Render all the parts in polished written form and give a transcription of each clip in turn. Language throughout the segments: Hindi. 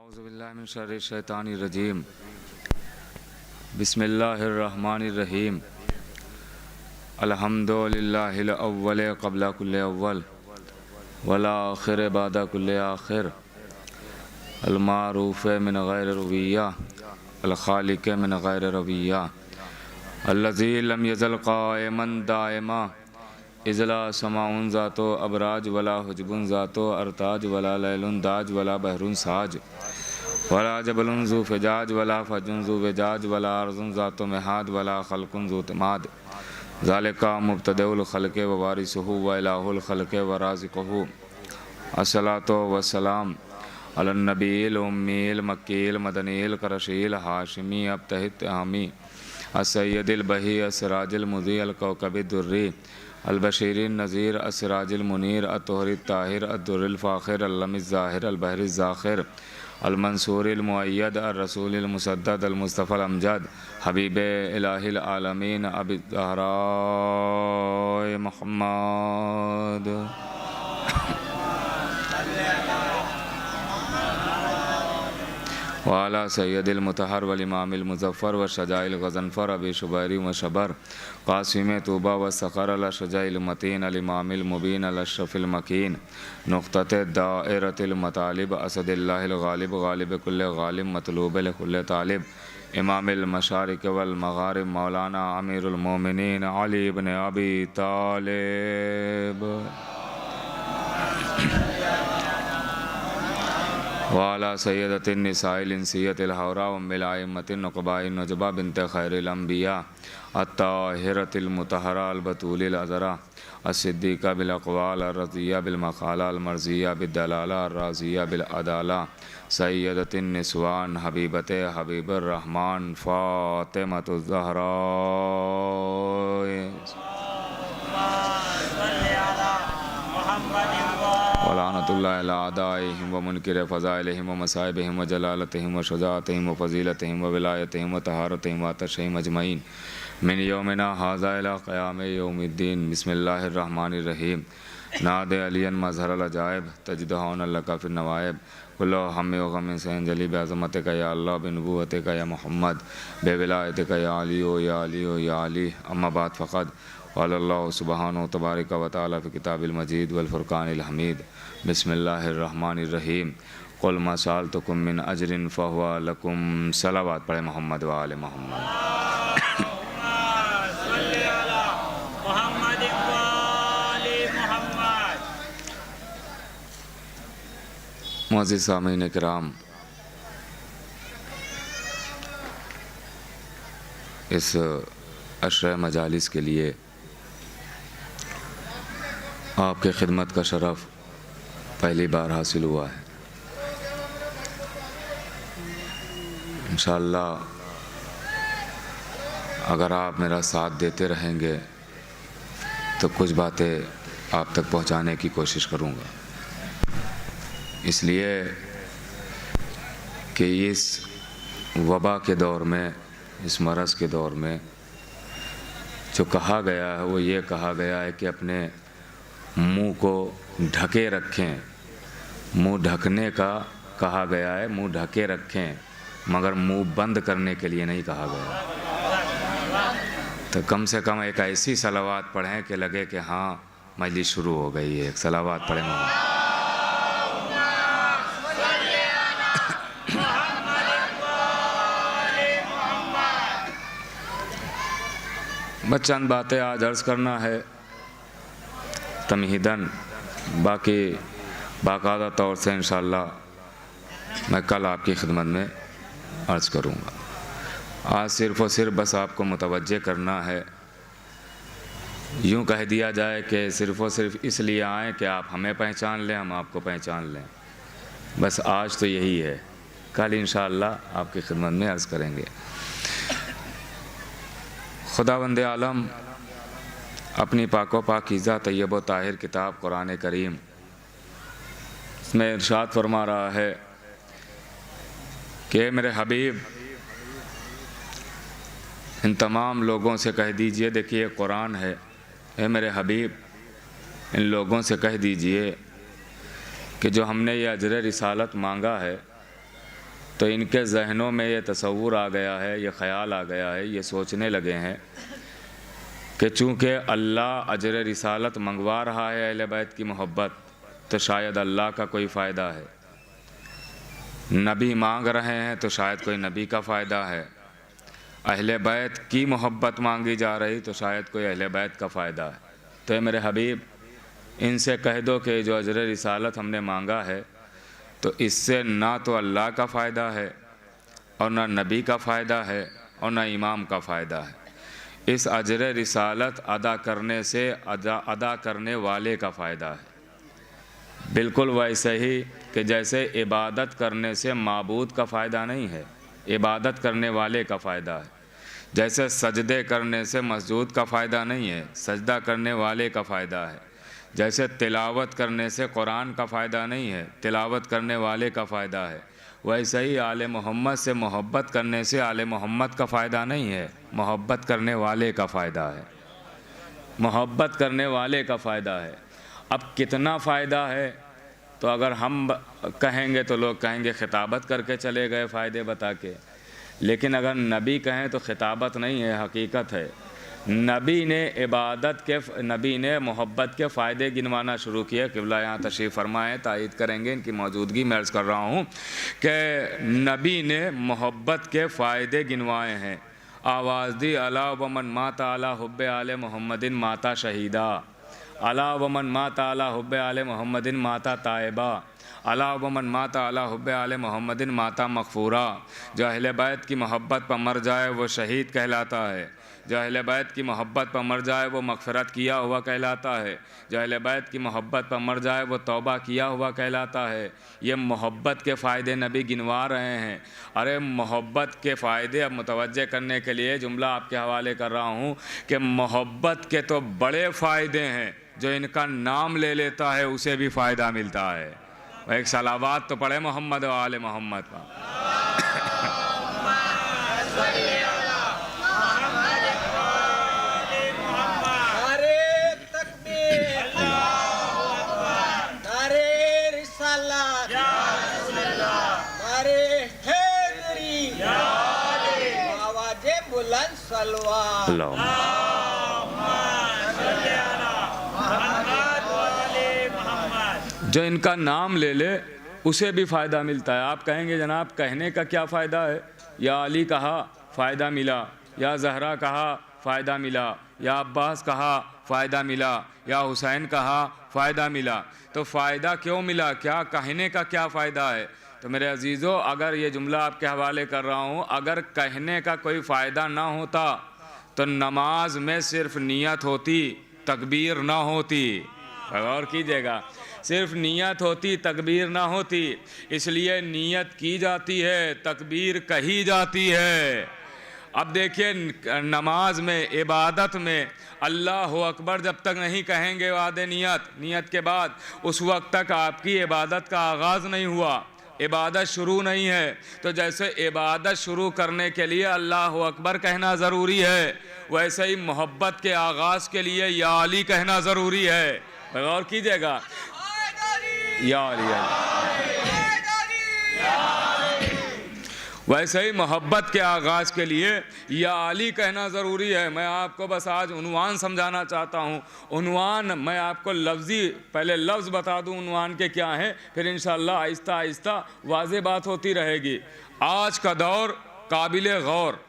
औज़ुबिल्लाहि मिन शर्रि शैतानिर रजीम। बिस्मिल्लाहिर्रहमानिर्रहीम। अल्हम्दुलिल्लाहिल अव्वल क़ब्ला कुल्लि अव्वल वल आखिर बाद कुल्लि आखिर अल मारूफ़ मिन गैर रुविय्या अल खालिक़ मिन गैर रविय्या अल्लज़ी लम यज़ल क़ाइमन दाइमा इज़ला समाउन ज़ातो अबराज वला हुजबुन ज़ातो अरताज वला लैलुन दाज वला बहरुन साज वला जबलुन ज़ू फ़िजाज वला फ़जुन ज़ू विजाज वला अर्ज़ुन ज़ातो मिहाद वला ख़ल्क़ुन ज़ू तिमाद ज़ालिका मुब्तदिउल ख़ल्क़ि व वारिसुहु व इलाहुल ख़ल्क़ि व राज़िक़ुहु। अस्सलातु वस्सलाम अलन नबील उम्मील मक्कील मदनील करशील हाशिमी अबतहित हामी अस्सय्यदिल बही अस्सिराजिल मुज़ी अल कौकबिद दुर्री अल बशीरिन नज़ीर अस्सिराजिल मुनीर अत्तुहरित ताहिर अद्दुर्रिल फ़ाख़िर अल्लमिज़ ज़ाहिर अल बहरिज़ ज़ाख़िर अल मंसूरिल मुअय्यद अर रसूलिल मुसद्दद अल मुस्तफ़ल अमजद हबीबे इलाहिल आलमीन अबी ज़हरा मुहम्मद वाला सैयदिल मुतहर वल इमामिल मुज़फ़्फ़र व शजाइल गज़नफ़र अबी शुबैरी व शबर क़ासिम तूबा व सख़र अल शजाइल मतीन अल इमामिल मुबीन अल अशरफ़िल मकीन नुक़्तते दाइरतिल मतालिब असदिल्लाहिल गालिब गालिब कुल्ले गालिब मतलूबिल कुल्ले तालिब इमामिल मशारिक़ वल मग़ारिब मौलाना अमीरुल मोमिनीन अली इब्न अबी तालिब वाला सैयदतिन निसाइल इंसियतिल हौरा उम्मिल आइम्मतिन नुक़बाइन नुजबा बिन्ते खैरिल अंबिया अत्ताहिरतिल मुतहरा अल बतूलिल अज़रा अस्सिद्दीक़ा बिल अक़वाल अर्रज़िया बिल मक़ाला अल मर्ज़िया बिद दलाला अर्राज़िया बिल अदाला सैयदतिन निस्वान हबीबते हबीबुर रहमान फ़ातिमतुज़ ज़हरा वलानतुल्लाहि अला आदाइहिम व मुनकिर फ़ज़ाइलिहिम व मसाइबिहिम व जलालतिहिम व शुजाअतिहिम व फ़ज़ीलतिहिम व विलायतिहिम व तहारतिहिम व अतशिहिम अजमईन मिन यौमिना हाज़ा इला क़याम यौमिद्दीन। बिस्मिल्लाहिर्रहमानिर्रहीम। नादे अलियन मज़हरल अजाइब तजिदुहुन लका फ़िन नवाइब कुल्लु हम्मिन व ग़म्मिन सयंजली बिअज़मतिका या अल्लाह बिनुबुव्वतिका या मुहम्मद बिविलायतिका या अली अम्मा बाद फ़क़द क़ालल्लाहु सुब्हानहु तबारक व तआला फ़ी किताबिल मजीद वल फ़ुरक़ानिल हमीद। बिस्मिल्लाहिर्रहमानिर्रहीम। क़ुल मा सअल्तुकुम मिन अजरिन फ़हुवा लकुम। सलावत पढ़े मोहम्मद व आले मोहम्मद। मुअज़्ज़िज़ सामीन किराम, इस अशर मजालिस के लिए आपके खिदमत का शरफ़ पहली बार हासिल हुआ है। इंशाअल्लाह अगर आप मेरा साथ देते रहेंगे तो कुछ बातें आप तक पहुंचाने की कोशिश करूंगा, इसलिए कि इस वबा के दौर में, इस मरज़ के दौर में जो कहा गया है वो ये कहा गया है कि अपने मुंह को ढके रखें। मुंह ढकने का कहा गया है, मुंह ढके रखें, मगर मुंह बंद करने के लिए नहीं कहा गया। तो कम से कम एक ऐसी सलावात पढ़ें कि लगे कि हाँ मजलिस शुरू हो गई है। एक सलावात पढ़ें बस चंद बातें आज अर्ज़ करना है तमहीदन, बाकी बाकायदा तौर से इंशाअल्लाह मैं कल आपकी खिदमत में अर्ज़ करूँगा। आज सिर्फ़ और सिर्फ बस आपको मुतवज्जे करना है। यूँ कह दिया जाए कि सिर्फ़ और सिर्फ इसलिए आएँ कि आप हमें पहचान लें, हम आपको पहचान लें। बस आज तो यही है, कल इंशाअल्लाह आपकी खिदमत में अर्ज़ करेंगे। खुदावंद आलम अपनी पाको पाकीज़ा तय्यब व ताहिर किताब कुरान करीम इसमें इरशाद फरमा रहा है कि मेरे हबीब इन तमाम लोगों से कह दीजिए, देखिए कुरान है, ए मेरे हबीब इन लोगों से कह दीजिए कि जो हमने ये अजर रिसालत मांगा है तो इनके जहनों में ये तसव्वुर आ गया है, ये ख़याल आ गया है, ये सोचने लगे हैं कि चूँकि अल्लाह अजर रिसालत मंगवा रहा है अहले बैत की मोहब्बत, तो शायद अल्लाह का कोई फ़ायदा है। नबी मांग रहे हैं तो शायद कोई नबी का फ़ायदा है। अहले बैत की मोहब्बत मांगी जा रही तो शायद कोई अहले बैत का फ़ायदा है। तो ये मेरे हबीब, इनसे कह दो कि जो अजर रिसालत हमने मांगा है तो इससे ना तो अल्लाह का फ़ायदा है और ना नबी का फ़ायदा है और ना इमाम का फ़ायदा है। इस अजर रिसालत अदा करने से अदा करने वाले का फ़ायदा है। बिल्कुल वैसे ही कि जैसे इबादत करने से माबूद का फ़ायदा नहीं है, इबादत करने वाले का फ़ायदा है। जैसे सजदे करने से मस्जूद का फ़ायदा नहीं है, सजदा करने वाले का फ़ायदा है। जैसे तिलावत करने से कुरान का फ़ायदा नहीं है, तिलावत करने वाले का फ़ायदा है। वैसे ही आले मोहम्मद से मोहब्बत करने से आले मोहम्मद का फ़ायदा नहीं है, मोहब्बत करने वाले का फ़ायदा है, मोहब्बत करने वाले का फ़ायदा है। अब कितना फ़ायदा है, तो अगर हम कहेंगे तो लोग कहेंगे खिताबत करके चले गए फ़ायदे बता के, लेकिन अगर नबी कहें तो खिताबत नहीं है, हकीकत है। नबी ने मोहब्बत के फ़ायदे गिनवाना शुरू किए। क़िबला यहाँ तशरीफ़ फरमाएँ, तायीद करेंगे इनकी मौजूदगी में अर्ज़ कर रहा हूँ कि नबी ने मोहब्बत के फ़ायदे गिनवाए हैं। आवाज़ दी अला वमन माता अला हुब्बे आले मोहम्मदिन माता शहीदा, अला वमन माता अला हुब्बे आले मोहम्मदिन माता ताइबा, अला वमन माता अला हुब्बे आले मोहम्मदिन माता मग़फ़ूरा। जो अहले बैत की मोहब्बत पर मर जाए वो शहीद कहलाता है, जो अहले बैत की मोहब्बत पर मर जाए वो मग़फ़िरत किया हुआ कहलाता है, जो अहले बैत की मोहब्बत पर मर जाए वो तौबा किया हुआ कहलाता है। ये मोहब्बत के फ़ायदे नबी गिनवा रहे हैं। अरे मोहब्बत के फ़ायदे अब मुतवज्जे करने के लिए जुमला आपके हवाले कर रहा हूँ कि मोहब्बत के तो बड़े फ़ायदे हैं, जो इनका नाम ले लेता है उसे भी फ़ायदा मिलता है। एक सलावात तो पढ़े मोहम्मद व आले मोहम्मद पर। जो इनका नाम ले ले उसे भी फ़ायदा मिलता है। आप कहेंगे जनाब कहने का क्या फ़ायदा है, या अली कहा फ़ायदा मिला, या ज़हरा कहा फ़ायदा मिला, या अब्बास कहा फ़ायदा मिला, या हुसैन कहा फ़ायदा मिला। तो फ़ायदा क्यों मिला, क्या कहने का क्या फ़ायदा है? तो मेरे अजीज़ों, अगर ये जुमला आपके हवाले कर रहा हूँ, अगर कहने का कोई फ़ायदा ना होता तो नमाज में सिर्फ नियत होती, तकबीर ना होती। गौर कीजिएगा, सिर्फ नियत होती, तकबीर ना होती। इसलिए नियत की जाती है, तकबीर कही जाती है। अब देखिए नमाज में, इबादत में अल्लाह अकबर जब तक नहीं कहेंगे वादे नियत के बाद, उस वक्त तक आपकी इबादत का आगाज़ नहीं हुआ, इबादत शुरू नहीं है। तो जैसे इबादत शुरू करने के लिए अल्लाह अकबर कहना ज़रूरी है, वैसे ही मोहब्बत के आगाज़ के लिए या अली कहना ज़रूरी है। गौर कीजिएगा, या अली, वैसे ही मोहब्बत के आगाज़ के लिए या अली कहना ज़रूरी है। मैं आपको बस आज उन्वान समझाना चाहता हूँ। उन्वान मैं आपको लफ्ज़ी पहले लफ्ज़ बता दूँ उन्वान के क्या हैं, फिर इंशाअल्लाह आहिस्ता आहिस्ता वाज़ेह बात होती रहेगी। आज का दौर काबिल गौर,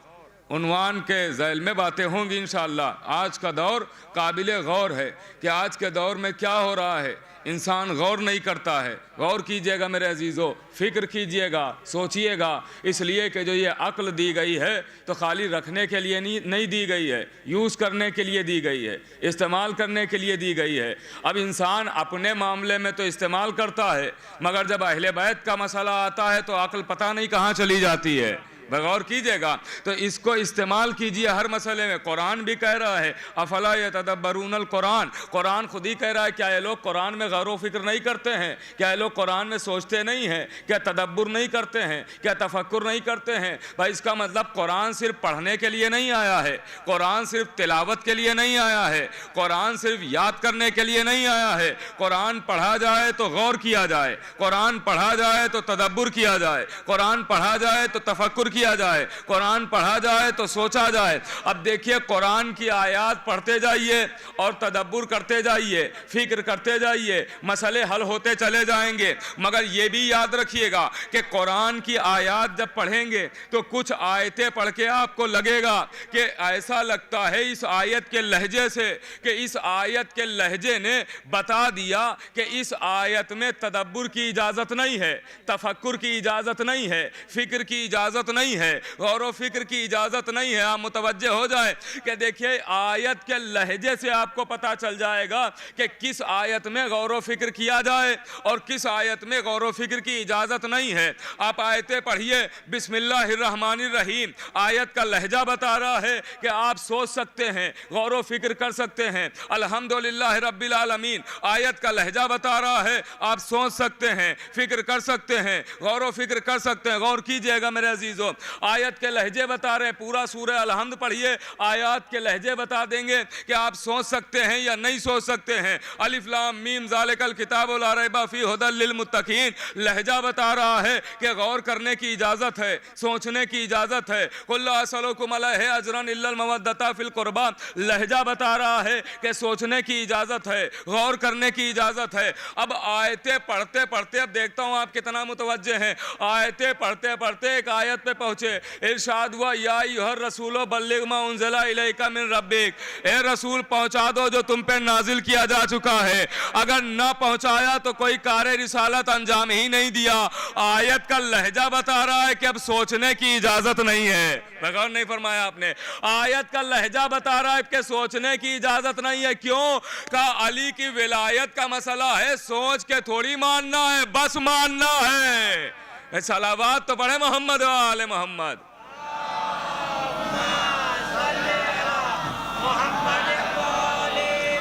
उन्वान के ज़ैल में बातें होंगी इंशाअल्लाह। आज का दौर काबिल गौर है कि आज के दौर में क्या हो रहा है। इंसान गौर नहीं करता है। गौर कीजिएगा मेरे अजीज़ों, फ़िक्र कीजिएगा, सोचिएगा। इसलिए कि जो ये अक्ल दी गई है तो खाली रखने के लिए नहीं दी गई है, यूज़ करने के लिए दी गई है, इस्तेमाल करने के लिए दी गई है। अब इंसान अपने मामले में तो इस्तेमाल करता है, मगर जब अहले बैत का मसला आता है तो अक्ल पता नहीं कहाँ चली जाती है। गौर कीजिएगा। तो इसको इस्तेमाल कीजिए हर मसले में। कुरान भी कह रहा है अफला यतदब्बरूनल कुरान, कुरान खुद ही कह रहा है क्या ये लोग कुरान में गौर व फिक्र नहीं करते हैं, क्या ये लोग कुरान में सोचते नहीं हैं, क्या तदब्बुर नहीं करते हैं, क्या तफक्कुर नहीं करते हैं। भाई इसका मतलब कुरान सिर्फ पढ़ने के लिए नहीं आया है, कुरान सिर्फ तिलावत के लिए नहीं आया है, कुरान सिर्फ याद करने के लिए नहीं आया है। कुरान पढ़ा जाए तो गौर किया जाए, कुरान पढ़ा जाए तो तदब्बुर किया जाए, कुरान पढ़ा जाए तो तफक्कुर किया जाए, कुरान पढ़ा जाए तो सोचा जाए। अब देखिए कुरान की आयत पढ़ते जाइए और तदब्बुर करते जाइए, फिक्र करते जाइए, मसले हल होते चले जाएंगे। मगर यह भी याद रखिएगा कि कुरान की आयत जब पढ़ेंगे तो कुछ आयतें पढ़ के आपको लगेगा कि ऐसा लगता है इस आयत के लहजे से कि इस आयत के लहजे ने बता दिया कि इस आयत में तदब्बुर की इजाज़त नहीं है, तफक्कुर की इजाज़त नहीं है, फिक्र की इजाज़त नहीं है, गौर व फिक्र की इजाज़त नहीं है। आप मुतवज्जे हो जाए कि देखिए आयत के लहजे से आपको पता चल जाएगा कि किस आयत में गौर व फिक्र किया जाए और किस आयत में गौर व फिक्र की इजाज़त नहीं है। आप आयतें पढ़िए, बिस्मिल्लाहिर्रहमानिर्रहीम आयत का लहजा बता रहा है कि आप सोच सकते हैं, गौर व फिक्र कर सकते हैं। अल्हम्दुलिल्लाह रब्बिल आलमीन आयत का लहजा बता रहा है, आप सोच सकते हैं, फिक्र कर सकते हैं, गौर व फिक्र कर सकते हैं। गौर कीजिएगा मेरे अजीजों, आयत के लहजे बता रहे। पूरा सूरह अलहम्द पढ़िए, आयत के लहजे बता देंगे कि आप सोच सकते हैं या नहीं सोच सकते हैं। अलिफ लाम मीम ज़ालिकल किताबु ला रैबा फीह हुदल लिल मुत्तकीन लहजा बता रहा है कि गौर करने की इजाज़त है, सोचने की इजाज़त है। कुल ला असअलुकुम अलैहि अजरन इल्लल मवद्दता फिल कुर्बा लहजा बता रहा है कि सोचने की इजाज़त है, गौर करने की इजाज़त है। अब आयतें पढ़ते पढ़ते, अब देखता हूँ आप कितना मुतवज्जे हैं। आयतें पढ़ते पढ़ते एक आयत पे पहुँचे, इरशाद हुआ या अय्युहर रसूलो बल्लिग मा उन्ज़िला इलैका मिन रब्बिक, ए रसूल पहुँचा दो जो तुम पे नाजिल किया जा चुका है। अगर ना पहुँचाया तो कोई कार्य रिसालत अंजाम ही नहीं दिया। आयत का लहजा बता रहा है कि अब सोचने की इजाज़त नहीं है। गौर नहीं फरमाया आपने, आयत का लहजा बता रहा है कि सोचने की इजाज़त नहीं है। क्यों? का अली की विलायत का मसला है, सोच के थोड़ी मानना है, बस मानना है। सलावात तो पढ़े मोहम्मद वाले मोहम्मद।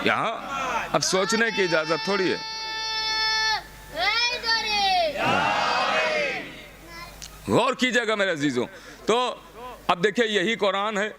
यहाँ अब सोचने की इजाज़त थोड़ी है। गौर कीजिएगा मेरे अजीजों। तो अब देखिए यही कुरान है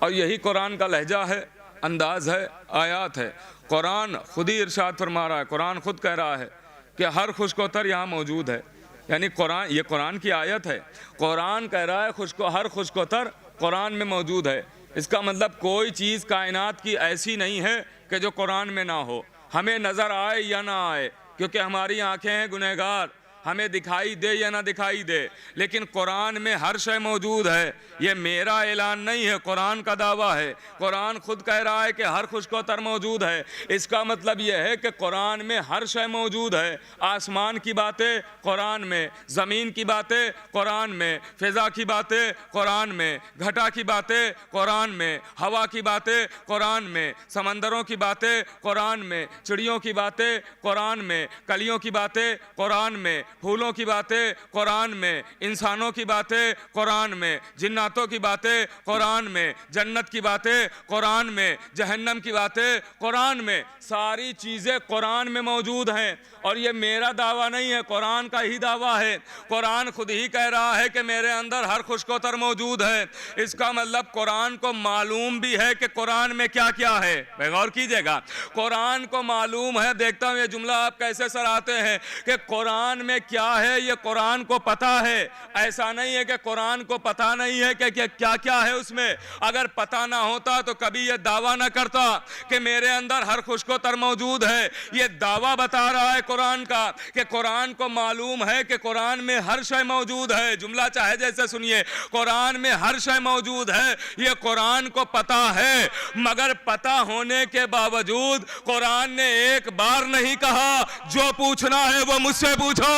और यही कुरान का लहजा है, अंदाज है, आयात है। कुरान खुद ही इरशाद फरमा रहा है, कुरान खुद कह रहा है कि हर खुशकोतर यहाँ मौजूद है। यानी कुरान, ये कुरान की आयत है, कुरान कह रहा है हर खुशकोतर कुरान में मौजूद है। इसका मतलब कोई चीज़ कायनात की ऐसी नहीं है कि जो कुरान में ना हो, हमें नज़र आए या ना आए, क्योंकि हमारी आँखें हैं गुनहगार, हमें दिखाई दे या ना दिखाई दे, लेकिन कुरान में हर शय मौजूद है। ये मेरा ऐलान नहीं है, कुरान का दावा है। कुरान खुद कह रहा है कि हर खुशकोतर मौजूद है। इसका मतलब यह है कि कुरान में हर शय मौजूद है। आसमान की बातें कुरान में, ज़मीन की बातें कुरान में, फ़िज़ा की बातें कुरान में, घटा की बातें कुरान में, हवा की बातें कुरान में, समंदरों की बातें कुरान में, चिड़ियों की बातें कुरान में, कलियों की बातें कुरान में, फूलों की बातें कुरान में, इंसानों की बातें कुरान में, जिन्नातों की बातें कुरान में, जन्नत की बातें कुरान में, जहन्नम की बातें कुरान में, सारी चीज़ें कुरान में मौजूद हैं। और ये मेरा दावा नहीं है, कुरान का ही दावा है। कुरान खुद ही कह रहा है कि मेरे अंदर हर खुशकोतर मौजूद है। इसका मतलब कुरान को मालूम भी है कि कुरान में क्या क्या है। गौर कीजिएगा, कुरान को मालूम है। देखता हूँ ये जुमला आप कैसे सराहते हैं कि कुरान में क्या है, ये कुरान को पता है। ऐसा नहीं है कि कुरान को पता नहीं है कि क्या क्या है उसमें। अगर पता ना होता तो कभी ये दावा ना करता कि मेरे अंदर हर खुशकोतर मौजूद है। ये दावा बता रहा है कुरान का कि कुरान को मालूम है कि कुरान में हर शय मौजूद है। जुमला चाहे जैसे सुनिए, कुरान में हर शय मौजूद है, ये कुरान को पता है। मगर पता होने के बावजूद कुरान ने एक बार नहीं कहा जो पूछना है वो मुझसे पूछो।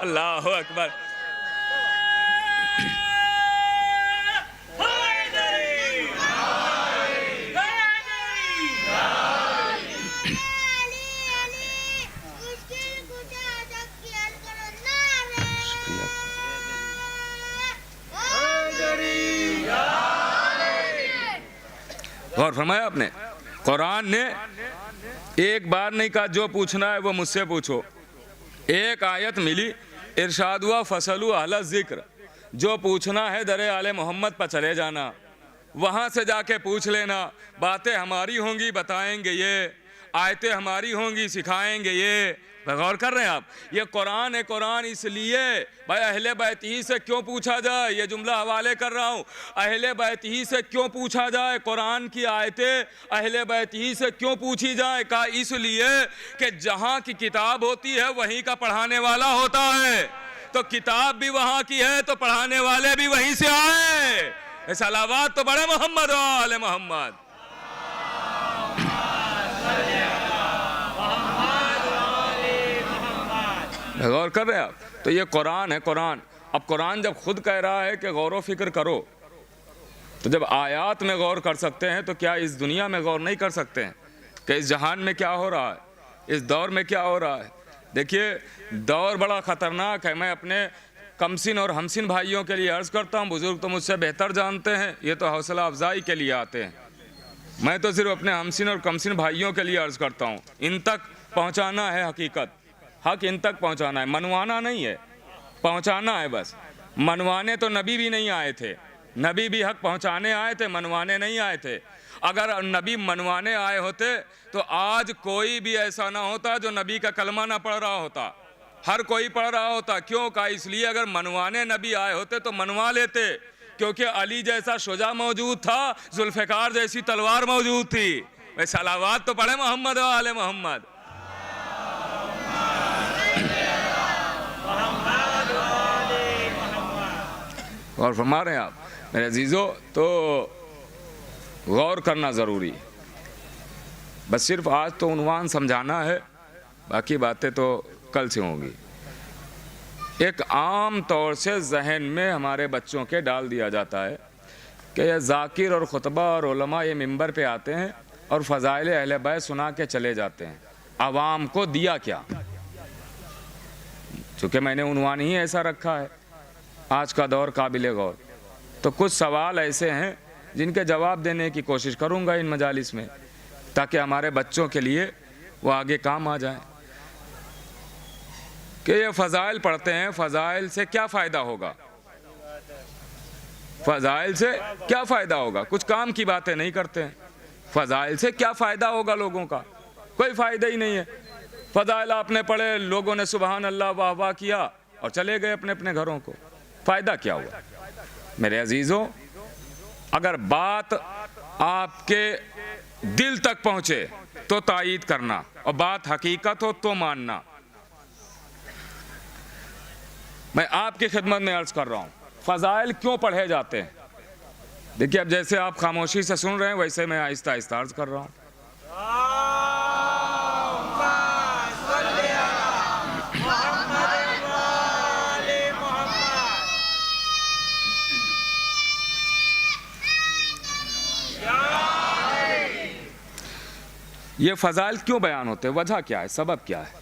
अल्लाह अकबर। गौर फरमाया आपने, कुरान ने एक बार नहीं कहा जो पूछना है वो मुझसे पूछो। एक आयत मिली, इरशाद हुआ फसलू अहला जिक्र, जो पूछना है दरे आले मोहम्मद पर चले जाना, वहाँ से जाके पूछ लेना। बातें हमारी होंगी बताएंगे ये, आयतें हमारी होंगी सिखाएंगे ये। गौर कर रहे हैं आप, ये कुरान है। कुरान इसलिए भाई अहले बैत ही से क्यों पूछा जाए, ये जुमला हवाले कर रहा हूँ, अहले बैत ही से क्यों पूछा जाए, कुरान की आयतें अहले बैत ही से क्यों पूछी जाए। कहा इसलिए कि जहाँ की किताब होती है वहीं का पढ़ाने वाला होता है, तो किताब भी वहाँ की है तो पढ़ाने वाले भी वहीं से आए। सलावत तो बड़े मोहम्मद वाले मोहम्मद। गौर कर रहे हैं आप, तो ये कुरान है कुरान। अब कुरान जब खुद कह रहा है कि गौर व फिक्र करो, तो जब आयात में गौर कर सकते हैं तो क्या इस दुनिया में गौर नहीं कर सकते हैं कि इस जहान में क्या हो रहा है, इस दौर में क्या हो रहा है। देखिए दौर बड़ा ख़तरनाक है। मैं अपने कमसिन और हमसिन भाइयों के लिए अर्ज़ करता हूँ, बुज़ुर्ग तो मुझसे बेहतर जानते हैं, ये तो हौसला अफजाई के लिए आते हैं। मैं तो सिर्फ अपने हमसिन और कमसिन भाइयों के लिए अर्ज़ करता हूँ। इन तक पहुँचाना है हकीकत, हक इन तक पहुँचाना है, मनवाना नहीं है, पहुँचाना है बस। मनवाने तो नबी भी नहीं आए थे, नबी भी हक पहुँचाने आए थे, मनवाने नहीं आए थे। अगर नबी मनवाने आए होते तो आज कोई भी ऐसा ना होता जो नबी का कलमा ना पढ़ रहा होता, हर कोई पढ़ रहा होता। क्यों? कहा इसलिए अगर मनवाने नबी आए होते तो मनवा लेते, क्योंकि अली जैसा शुजा मौजूद था, जुल्फ़िकार जैसी तलवार मौजूद थी। वे सलावात तो पढ़े मोहम्मद वाले मोहम्मद। और फरमा रहे हैं आप मेरे अजीज़ों, तो गौर करना ज़रूरी है। बस सिर्फ आज तो उन्वान समझाना है, बाकी बातें तो कल से होंगी। एक आम तौर से जहन में हमारे बच्चों के डाल दिया जाता है कि ये ज़ाकिर और खुतबा और उलमा ये मिंबर पे आते हैं और फ़ज़ाइल अहले बैत सुना के चले जाते हैं। आवाम को दिया क्या? चूँकि मैंने उन्वान ही ऐसा रखा है, आज का दौर काबिल गौर, तो कुछ सवाल ऐसे हैं जिनके जवाब देने की कोशिश करूंगा इन मजालिस में, ताकि हमारे बच्चों के लिए वो आगे काम आ जाए। कि ये फ़ज़ाइल पढ़ते हैं, फ़ज़ाइल से क्या फ़ायदा होगा, फ़ज़ाइल से क्या फ़ायदा होगा? कुछ काम की बातें नहीं करते हैं। फ़ज़ाइल से क्या फ़ायदा होगा लोगों का? कोई फ़ायदा ही नहीं है। फ़ज़ाइल आपने पढ़े, लोगों ने सुबहान अल्लाह वाह वाह किया और चले गए अपने अपने घरों को, फ़ायदा क्या हुआ? मेरे अजीज़ों, अगर बात आपके दिल तक पहुँचे तो तायीद करना, और बात हकीकत हो तो मानना। मैं आपकी खिदमत में अर्ज़ कर रहा हूँ, फ़ज़ाइल क्यों पढ़े जाते हैं? देखिए, अब जैसे आप खामोशी से सुन रहे हैं वैसे मैं आहिस्ता आहिस्ता अर्ज़ कर रहा हूँ। ये फ़ज़ाइल क्यों बयान होते हैं? वजह क्या है, सबब क्या है?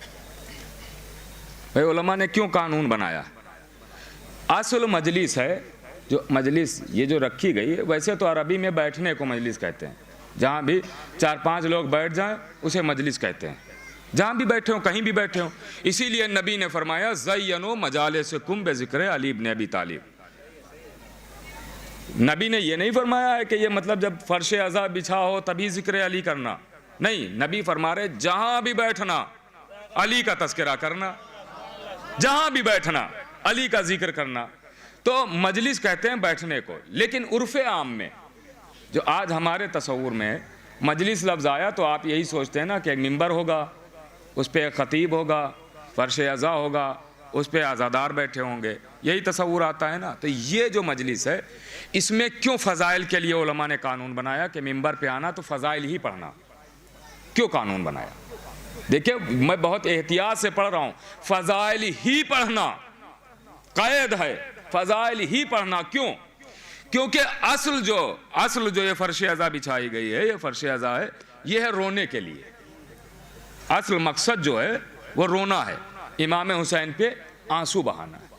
भाई उलमा ने क्यों कानून बनाया? असल मजलिस है, जो मजलिस ये जो रखी गई है, वैसे तो अरबी में बैठने को मजलिस कहते हैं। जहाँ भी 4-5 लोग बैठ जाएं उसे मजलिस कहते हैं, जहाँ भी बैठे हो, कहीं भी बैठे हो। इसीलिए नबी ने फरमाया ज़य्यनो मजालिसकुम बिज़िक्र अली इब्न अबी तालिब। नबी ने ये नहीं फरमाया है कि ये मतलब जब फर्श अज़ा बिछा हो तभी ज़िक्र अली करना, नहीं। नबी फरमा रहे जहाँ भी बैठना अली का तज़किरा करना, जहाँ भी बैठना अली का जिक्र करना। तो मजलिस कहते हैं बैठने को। लेकिन उर्फ़ आम में जो आज हमारे तसव्वुर में मजलिस लफ्ज़ आया तो आप यही सोचते हैं ना कि एक मिंबर होगा, उस पर एक ख़तीब होगा, फ़र्श अज़ा होगा, उस पर आज़ादार बैठे होंगे, यही तसव्वुर आता है ना। तो ये जो मजलिस है, इसमें क्यों फ़ज़ाइल के लिए उलमा ने कानून बनाया कि मिंबर पे आना तो फ़ज़ाइल ही पढ़ना? क्यों कानून बनाया? देखिए, मैं बहुत एहतियात से पढ़ रहा हूँ, फ़ज़ाइल ही पढ़ना क़ैद है, फ़ज़ाइल ही पढ़ना। क्यों? क्योंकि असल जो ये फ़र्श अज़ा बिछाई गई है, ये फ़र्श अज़ा है, ये है रोने के लिए। असल मकसद जो है वो रोना है, इमाम हुसैन पे आंसू बहाना है।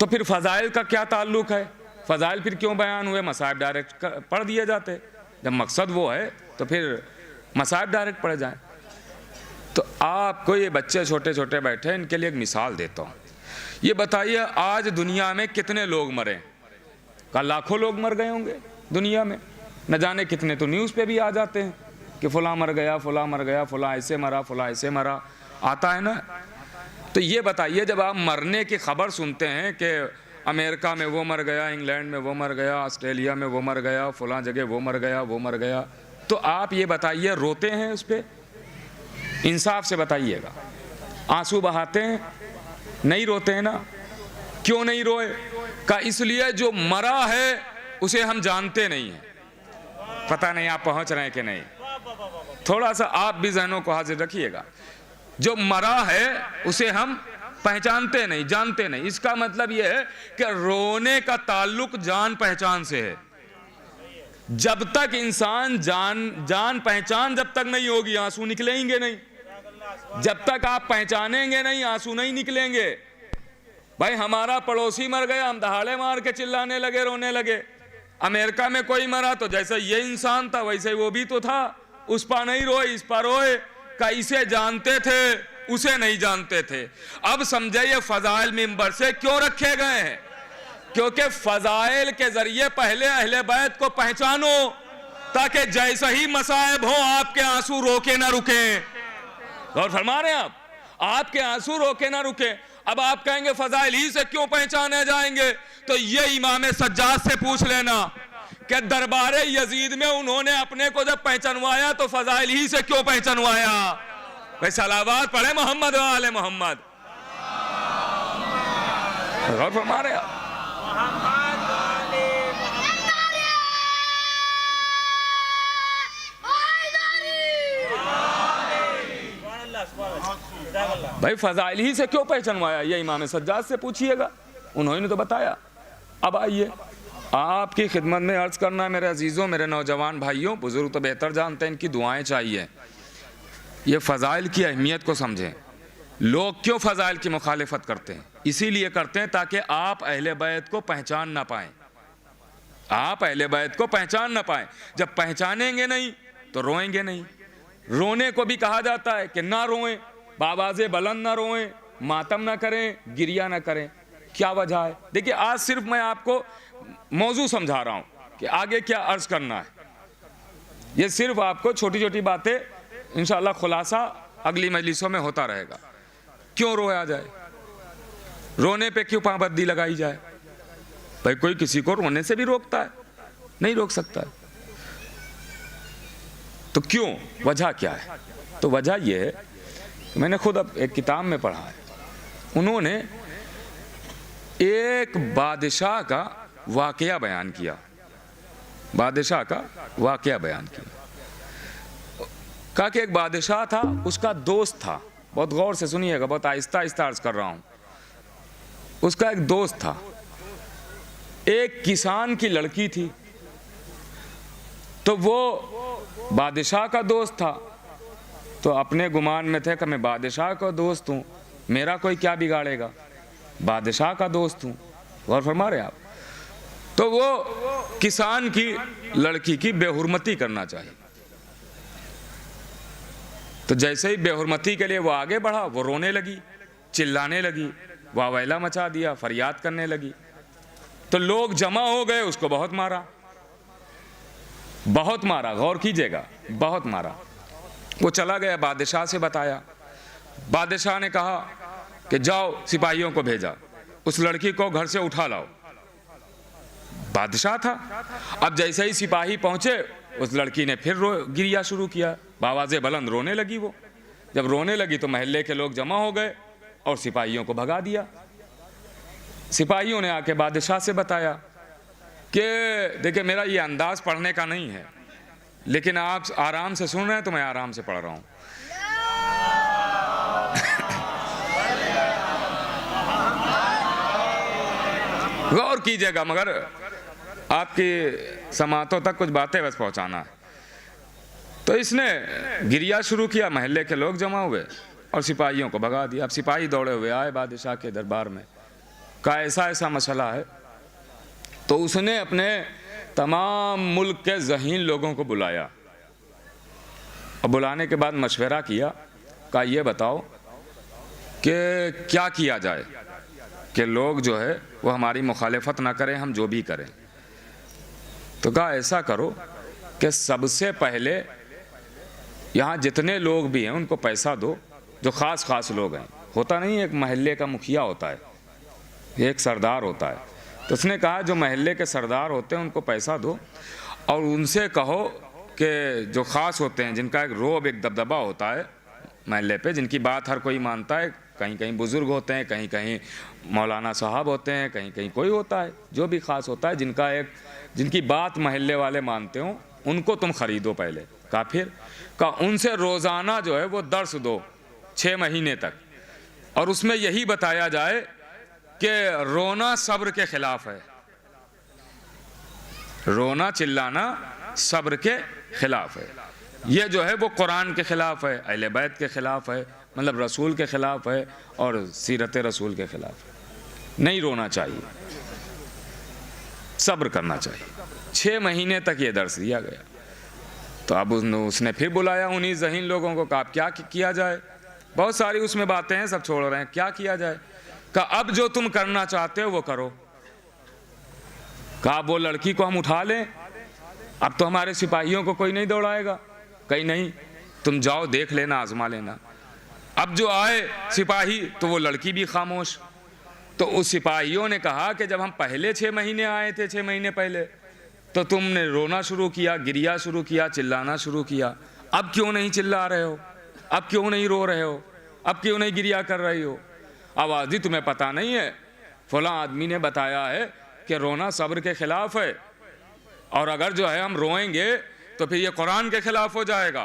तो फिर फ़ज़ाइल का क्या ताल्लुक़ है? फ़ज़ाइल फिर क्यों बयान हुए? मसाइब डायरेक्ट पढ़ दिए जाते। जब मकसद वो है तो फिर मसाइब डायरेक्ट पड़ जाए। तो आपको ये बच्चे छोटे छोटे बैठे, इनके लिए एक मिसाल देता हूँ। ये बताइए आज दुनिया में कितने लोग मरे? का लाखों लोग मर गए होंगे दुनिया में, न जाने कितने तो न्यूज़ पे भी आ जाते हैं कि फलां मर गया, फलां मर गया, फलां ऐसे मरा, फलां ऐसे मरा, आता है ना। तो ये बताइए जब आप मरने की खबर सुनते हैं कि अमेरिका में वो मर गया, इंग्लैंड में वो मर गया, ऑस्ट्रेलिया में वो मर गया, फलां जगह वो मर गया, वो मर गया, तो आप ये बताइए रोते हैं उस पर? इंसाफ से बताइएगा, आंसू बहाते हैं? नहीं रोते हैं ना। क्यों नहीं रोए? का इसलिए जो मरा है उसे हम जानते नहीं हैं। पता नहीं आप पहुंच रहे हैं कि नहीं, थोड़ा सा आप भी जहनों को हाजिर रखिएगा। जो मरा है उसे हम पहचानते नहीं, जानते नहीं। इसका मतलब यह है कि रोने का ताल्लुक जान पहचान से है। जब तक इंसान जान पहचान जब तक नहीं होगी, आंसू निकलेंगे नहीं। जब तक आप पहचानेंगे नहीं, आंसू नहीं निकलेंगे। भाई हमारा पड़ोसी मर गया, हम दहाड़े मार के चिल्लाने लगे, रोने लगे। अमेरिका में कोई मरा तो जैसे ये इंसान था वैसे वो भी तो था, उस पर नहीं रोए, इस पर रोए। का इसे जानते थे, उसे नहीं जानते थे। अब समझे ये फजाइल मिंबर से क्यों रखे गए हैं? क्योंकि फजाइल के जरिए पहले अहले बैत को पहचानो, ताकि जैसा ही मसाइब हो आपके आंसू रोके ना रुके। गौर फरमा रहे हैं आप? आपके आंसू रोके ना रुके। अब आप कहेंगे फजाइल ही से क्यों पहचाने जाएंगे, तो ये इमाम सज्जाद से पूछ लेना कि दरबारे यजीद में उन्होंने अपने को जब पहचानवाया तो फजाइल ही से क्यों पहचानवाया? भाई सलावत पढ़े मोहम्मद वाले मोहम्मद। गौर फरमा रहे आप? भाई फजाइल ही से क्यों पहचानवाया, ये इमाम सज्जाद से पूछिएगा, उन्होंने तो बताया। अब आइए आपकी खिदमत में अर्ज करना है मेरे अजीज़ों, मेरे नौजवान भाइयों, बुजुर्ग तो बेहतर जानते हैं, इनकी दुआएं चाहिए। ये फ़ज़ाइल की अहमियत को समझें। लोग क्यों फ़ज़ाइल की मुखालिफत करते हैं? इसीलिए करते हैं ताकि आप अहले बैत को पहचान ना पाएँ। आप अहले बैत को पहचान ना पाएँ। जब पहचानेंगे नहीं तो रोएंगे नहीं। रोने को भी कहा जाता है कि ना रोएं, बाबाज़े बुलंद ना रोएं, मातम ना करें, गिरिया ना करें। क्या वजह है? देखिए आज सिर्फ मैं आपको मौजू समझा रहा हूं कि आगे क्या अर्ज करना है। ये सिर्फ आपको छोटी छोटी बातें इंशाअल्लाह खुलासा अगली मजलिसों में होता रहेगा। क्यों रोया जाए? रोने पे क्यों पाबंदी लगाई जाए? भाई कोई किसी को रोने से भी रोकता है? नहीं रोक सकता है। तो क्यों, वजह क्या है? तो वजह यह है, मैंने खुद अब एक किताब में पढ़ा है, उन्होंने एक बादशाह का वाकया बयान किया। बादशाह का वाकया बयान किया। कहा कि एक बादशाह था, उसका दोस्त था। बहुत गौर से सुनिएगा, बहुत आहिस्ता आहिस्ता अर्ज कर रहा हूं। उसका एक दोस्त था, एक किसान की लड़की थी। तो वो बादशाह का दोस्त था, तो अपने गुमान में थे कि मैं बादशाह का दोस्त हूं, मेरा कोई क्या बिगाड़ेगा, बादशाह का दोस्त हूं। गौर फरमा रहे आप? तो वो किसान की लड़की की बेहुरमती करना चाहिए। तो जैसे ही बेहुरमती के लिए वो आगे बढ़ा, वो रोने लगी, चिल्लाने लगी, वावैला मचा दिया, फरियाद करने लगी। तो लोग जमा हो गए, उसको बहुत मारा, बहुत मारा। गौर कीजिएगा, बहुत मारा। वो चला गया, बादशाह से बताया। बादशाह ने कहा कि जाओ सिपाहियों को भेजा, उस लड़की को घर से उठा लाओ। बादशाह था। अब जैसे ही सिपाही पहुंचे, उस लड़की ने फिर गिरिया शुरू किया, बावाज़े बुलंद रोने लगी। वो जब रोने लगी तो महल्ले के लोग जमा हो गए और सिपाहियों को भगा दिया। सिपाहियों ने आके बादशाह से बताया कि देखिए मेरा ये अंदाज पढ़ने का नहीं है, लेकिन आप आराम से सुन रहे हैं तो मैं आराम से पढ़ रहा हूं। गौर कीजिएगा, मगर आपकी समातों तक कुछ बातें बस पहुंचाना है। तो इसने गिरिया शुरू किया, महल्ले के लोग जमा हुए और सिपाहियों को भगा दिया। अब सिपाही दौड़े हुए आए बादशाह के दरबार में, कहा ऐसा ऐसा मसला है। तो उसने अपने तमाम मुल्क के ज़हीन लोगों को बुलाया और बुलाने के बाद मशवरा किया, कहा ये बताओ कि क्या किया जाए कि लोग जो है वो हमारी मुखालिफत ना करें, हम जो भी करें। तो कहा ऐसा करो कि सबसे पहले यहाँ जितने लोग भी हैं उनको पैसा दो, जो ख़ास लोग हैं। होता नहीं, एक महल्ले का मुखिया होता है, एक सरदार होता है। तो उसने कहा जो महल्ले के सरदार होते हैं उनको पैसा दो और उनसे कहो कि जो ख़ास होते हैं, जिनका एक रोब, एक दबदबा होता है महल्ले पे, जिनकी बात हर कोई मानता है, कहीं कहीं बुज़ुर्ग होते हैं, कहीं कहीं मौलाना साहब होते हैं, कहीं कहीं कोई होता है, जो भी ख़ास होता है, जिनकी बात महल्ले वाले मानते हो, उनको तुम ख़रीदो पहले। कहा फिर? कहा उनसे रोज़ाना जो है वो दर्स दो 6 महीने तक, और उसमें यही बताया जाए कि रोना सब्र के ख़िलाफ़ है, रोना चिल्लाना सब्र के ख़िलाफ़ है। ये जो है वो कुरान के ख़िलाफ़ है, अहले बैत के ख़िलाफ़ है, मतलब रसूल के ख़िलाफ़ है और सीरत रसूल के ख़िलाफ़ है। नहीं रोना चाहिए, सब्र करना चाहिए। 6 महीने तक ये दर्स दिया गया। तो अब उसने फिर बुलाया उन्हीं ज़हीन लोगों को, कहा क्या किया जाए? बहुत सारी उसमें बातें हैं, सब छोड़ रहे हैं, क्या किया जाए? कहा अब जो तुम करना चाहते हो वो करो। कहा वो लड़की को हम उठा लें, अब तो हमारे सिपाहियों को कोई नहीं दौड़ाएगा। कहीं नहीं, तुम जाओ देख लेना, आजमा लेना। अब जो आए सिपाही तो वो लड़की भी खामोश। तो उस सिपाहियों ने कहा कि जब हम पहले 6 महीने आए थे, 6 महीने पहले, तो तुमने रोना शुरू किया, गिरिया शुरू किया, चिल्लाना शुरू किया। अब क्यों नहीं चिल्ला रहे हो? अब क्यों नहीं रो रहे हो? अब क्यों नहीं गिरिया कर रही हो? आवाज़ ही तुम्हें पता नहीं है, फलां आदमी ने बताया है कि रोना सब्र के ख़िलाफ़ है, और अगर जो है हम रोएंगे तो फिर ये कुरान के ख़िलाफ़ हो जाएगा,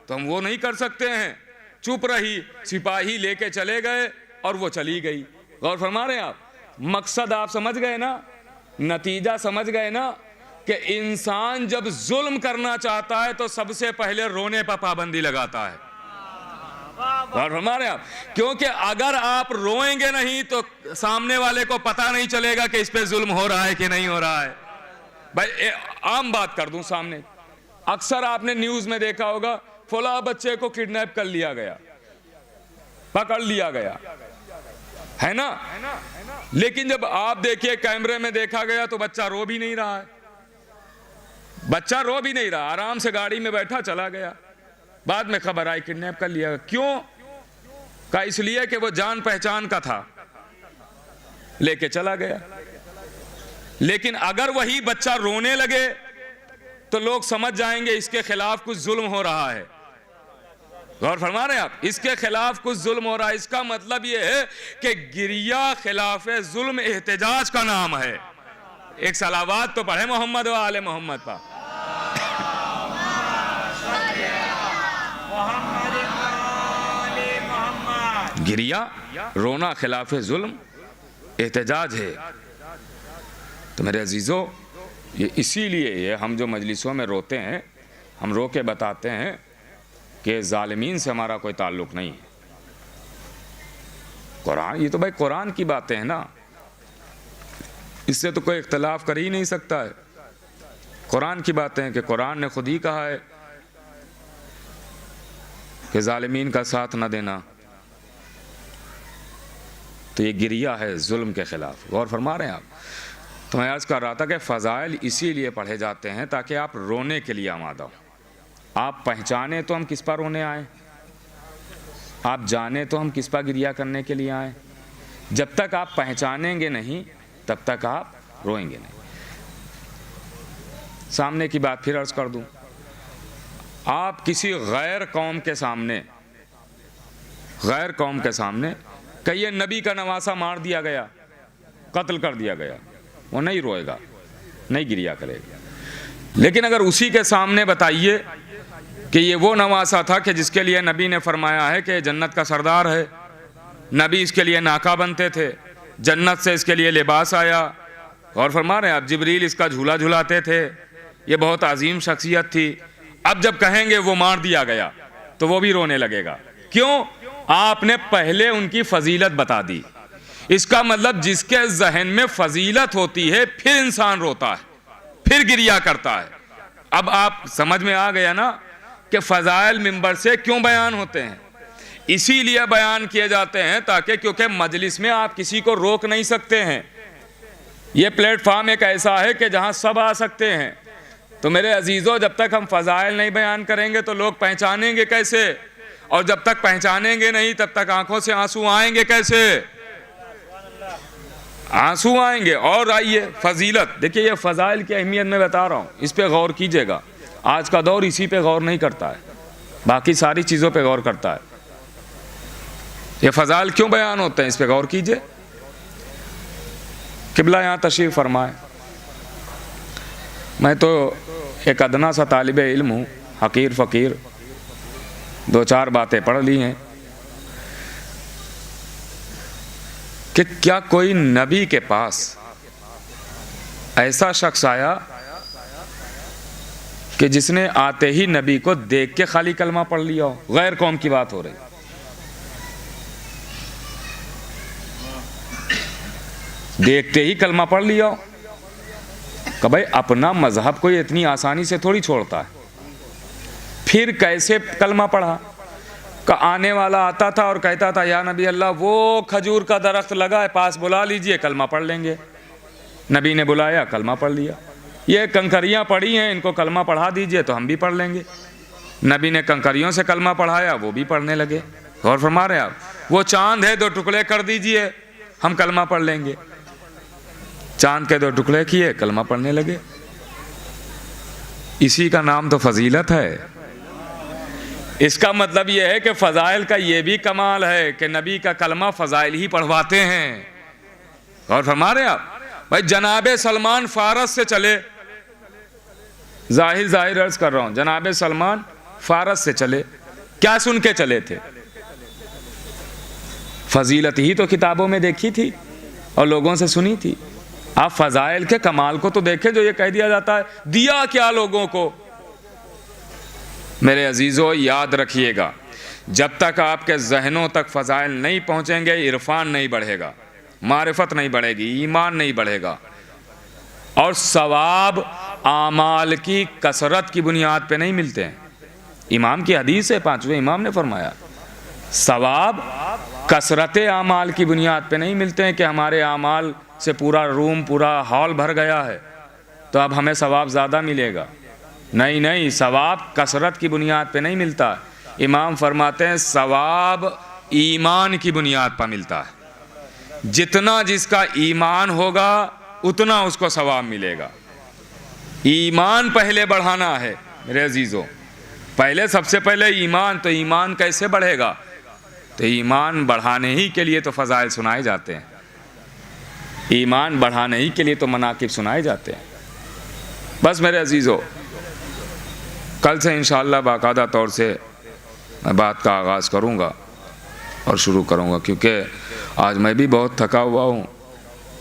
तो हम वो नहीं कर सकते हैं। चुप रही, सिपाही लेके चले गए और वो चली गई। गौर फरमा रहे हैं आप? मकसद आप समझ गए ना, नतीजा समझ गए ना, कि इंसान जब जुल्म करना चाहता है तो सबसे पहले रोने पर पाबंदी लगाता है। गौर फरमा रहे हैं आप? क्योंकि अगर आप रोएंगे नहीं तो सामने वाले को पता नहीं चलेगा कि इस पे जुल्म हो रहा है कि नहीं हो रहा है। भाई आम बात कर दूं सामने, अक्सर आपने न्यूज़ में देखा होगा, फला बच्चे को किडनैप कर लिया गया, पकड़ लिया गया, है ना? लेकिन जब आप देखिए कैमरे में देखा गया तो बच्चा रो भी नहीं रहा है, बच्चा रो भी नहीं रहा, आराम से गाड़ी में बैठा चला गया। बाद में खबर आई किडनैप कर लिया। क्यों? का इसलिए कि वो जान पहचान का था, लेके चला गया। लेकिन अगर वही बच्चा रोने लगे तो लोग समझ जाएंगे इसके खिलाफ कुछ जुल्म हो रहा है। गौर फरमा रहे हैं आप? इसके खिलाफ कुछ जुल्म हो रहा है। इसका मतलब यह है कि गिरिया खिलाफ जुल्म एहतजाज का नाम है। एक सलावात तो पढ़े मोहम्मद व आले मोहम्मद पर। गिरिया, रोना खिलाफ जुल्म एहतजाज है। तो मेरे अजीज़ों, ये इसीलिए ये हम जो मजलिसों में रोते हैं, हम रो के बताते हैं कि ज़ालिमीन से हमारा कोई ताल्लुक़ नहीं है। कुरान, ये तो भाई कुरान की बातें हैं ना, इससे तो कोई इख्तलाफ कर ही नहीं सकता है। कुरान की बातें हैं कि कुरान ने खुद ही कहा है कि ज़ालिमीन का साथ न देना। तो ये गिरिया है जुल्म के ख़िलाफ़। गौर फरमा रहे हैं आप? तो मैं अर्ज़ कर रहा था कि फ़ज़ाइल इसीलिए पढ़े जाते हैं ताकि आप रोने के लिए आमादा हो। आप पहचाने तो हम किस पर रोने आए, आप जाने तो हम किस पर गिरिया करने के लिए आए। जब तक आप पहचानेंगे नहीं तब तक आप रोएंगे नहीं। सामने की बात फिर अर्ज़ कर दूं, आप किसी गैर कौम के सामने कहिए नबी का नवासा मार दिया गया, कत्ल कर दिया गया, वो नहीं रोएगा, नहीं गिरिया करेगा। लेकिन अगर उसी के सामने बताइए कि ये वो नवासा था कि जिसके लिए नबी ने फरमाया है कि जन्नत का सरदार है, नबी इसके लिए नाका बनते थे, जन्नत से इसके लिए लिबास आया, और फरमा रहे हैं आप, जिब्रील इसका झूला झुलाते थे, ये बहुत अजीम शख्सियत थी। अब जब कहेंगे वो मार दिया गया तो वो भी रोने लगेगा। क्यों? आपने पहले उनकी फजीलत बता दी। इसका मतलब जिसके जहन में फजीलत होती है फिर इंसान रोता है, फिर फिर गिरिया करता है। अब आप समझ में आ गया ना कि फ़ज़ाइल मिंबर से क्यों बयान होते हैं। इसीलिए बयान किए जाते हैं ताकि, क्योंकि मजलिस में आप किसी को रोक नहीं सकते हैं। ये प्लेटफार्म एक ऐसा है कि जहां सब आ सकते हैं। तो मेरे अजीज़ों, जब तक हम फ़ज़ाइल नहीं बयान करेंगे तो लोग पहचानेंगे कैसे, और जब तक पहचानेंगे नहीं तब तक आंखों से आंसू आएंगे कैसे? आंसू आएंगे। और आइए फजीलत, देखिए ये फ़ज़ाइल की अहमियत मैं बता रहा हूँ, इस पे गौर कीजिएगा। आज का दौर इसी पे गौर नहीं करता है, बाकी सारी चीज़ों पे गौर करता है। ये फ़ज़ाइल क्यों बयान होते हैं, इस पे गौर कीजिए। किबला यहाँ तशरीफ़ फरमाए। मैं तो एक अदना सा तालिब इल्म हूँ, हकीर फ़कीर, 2-4 बातें पढ़ ली हैं कि क्या कोई नबी के पास ऐसा शख्स आया कि जिसने आते ही नबी को देख के खाली कलमा पढ़ लिया हो। गैर कौम की बात हो रही, देखते ही कलमा पढ़ लिया हो। कि भाई अपना मजहब कोई इतनी आसानी से थोड़ी छोड़ता है। फिर कैसे कलमा पढ़ा? का आने वाला आता था और कहता था, या नबी अल्लाह, वो खजूर का दरख्त लगा है, पास बुला लीजिए, कलमा पढ़ लेंगे। नबी ने बुलाया, कलमा पढ़ लिया। ये कंकरियाँ पड़ी हैं, इनको कलमा पढ़ा दीजिए तो हम भी पढ़ लेंगे। नबी ने कंकरियों से कलमा पढ़ाया, वो भी पढ़ने लगे। गौर फरमा रहे आप? वो चांद है, 2 टुकड़े कर दीजिए, हम कलमा पढ़ लेंगे। चांद के 2 टुकड़े किए, कलमा पढ़ने लगे। इसी का नाम तो फजीलत है। इसका मतलब यह है कि फ़ज़ाइल का यह भी कमाल है कि नबी का कलमा फ़ज़ाइल ही पढ़वाते हैं। और फरमा रहे आप? भाई जनाबे सलमान फारस से चले, जाहिर अर्ज कर रहा हूं, जनाबे सलमान फारस से चले, क्या सुन के चले थे? फजीलत ही तो किताबों में देखी थी और लोगों से सुनी थी। आप फ़ज़ाइल के कमाल को तो देखें, जो ये कह दिया जाता है दिया क्या लोगों को। मेरे अजीज़ों, याद रखिएगा, जब तक आपके जहनों तक फ़ज़ाइल नहीं पहुँचेंगे, इरफान नहीं बढ़ेगा, मारिफत नहीं बढ़ेगी, ईमान नहीं बढ़ेगा। और सवाब आमाल की कसरत की बुनियाद पे नहीं मिलते हैं। इमाम की हदीस है, 5वें इमाम ने फरमाया, सवाब कसरत आमाल की बुनियाद पे नहीं मिलते हैं कि हमारे आमाल से पूरा रूम, पूरा हॉल भर गया है तो अब हमें सवाब ज़्यादा मिलेगा। नहीं, सवाब कसरत की बुनियाद पे नहीं मिलता। इमाम फरमाते हैं सवाब ईमान की बुनियाद पर मिलता है। जितना जिसका ईमान होगा उतना उसको सवाब मिलेगा। ईमान पहले बढ़ाना है मेरे अजीज़ों, पहले सबसे पहले ईमान। तो ईमान कैसे बढ़ेगा? तो ईमान बढ़ाने ही के लिए तो फ़ज़ाइल सुनाए जाते हैं, ईमान बढ़ाने ही के लिए तो मनाकिब सुनाए जाते हैं। बस मेरे अजीज़ों, कल से इंशाअल्लाह बाकायदा तौर से मैं बात का आगाज़ करूँगा और शुरू करूँगा, क्योंकि आज मैं भी बहुत थका हुआ हूँ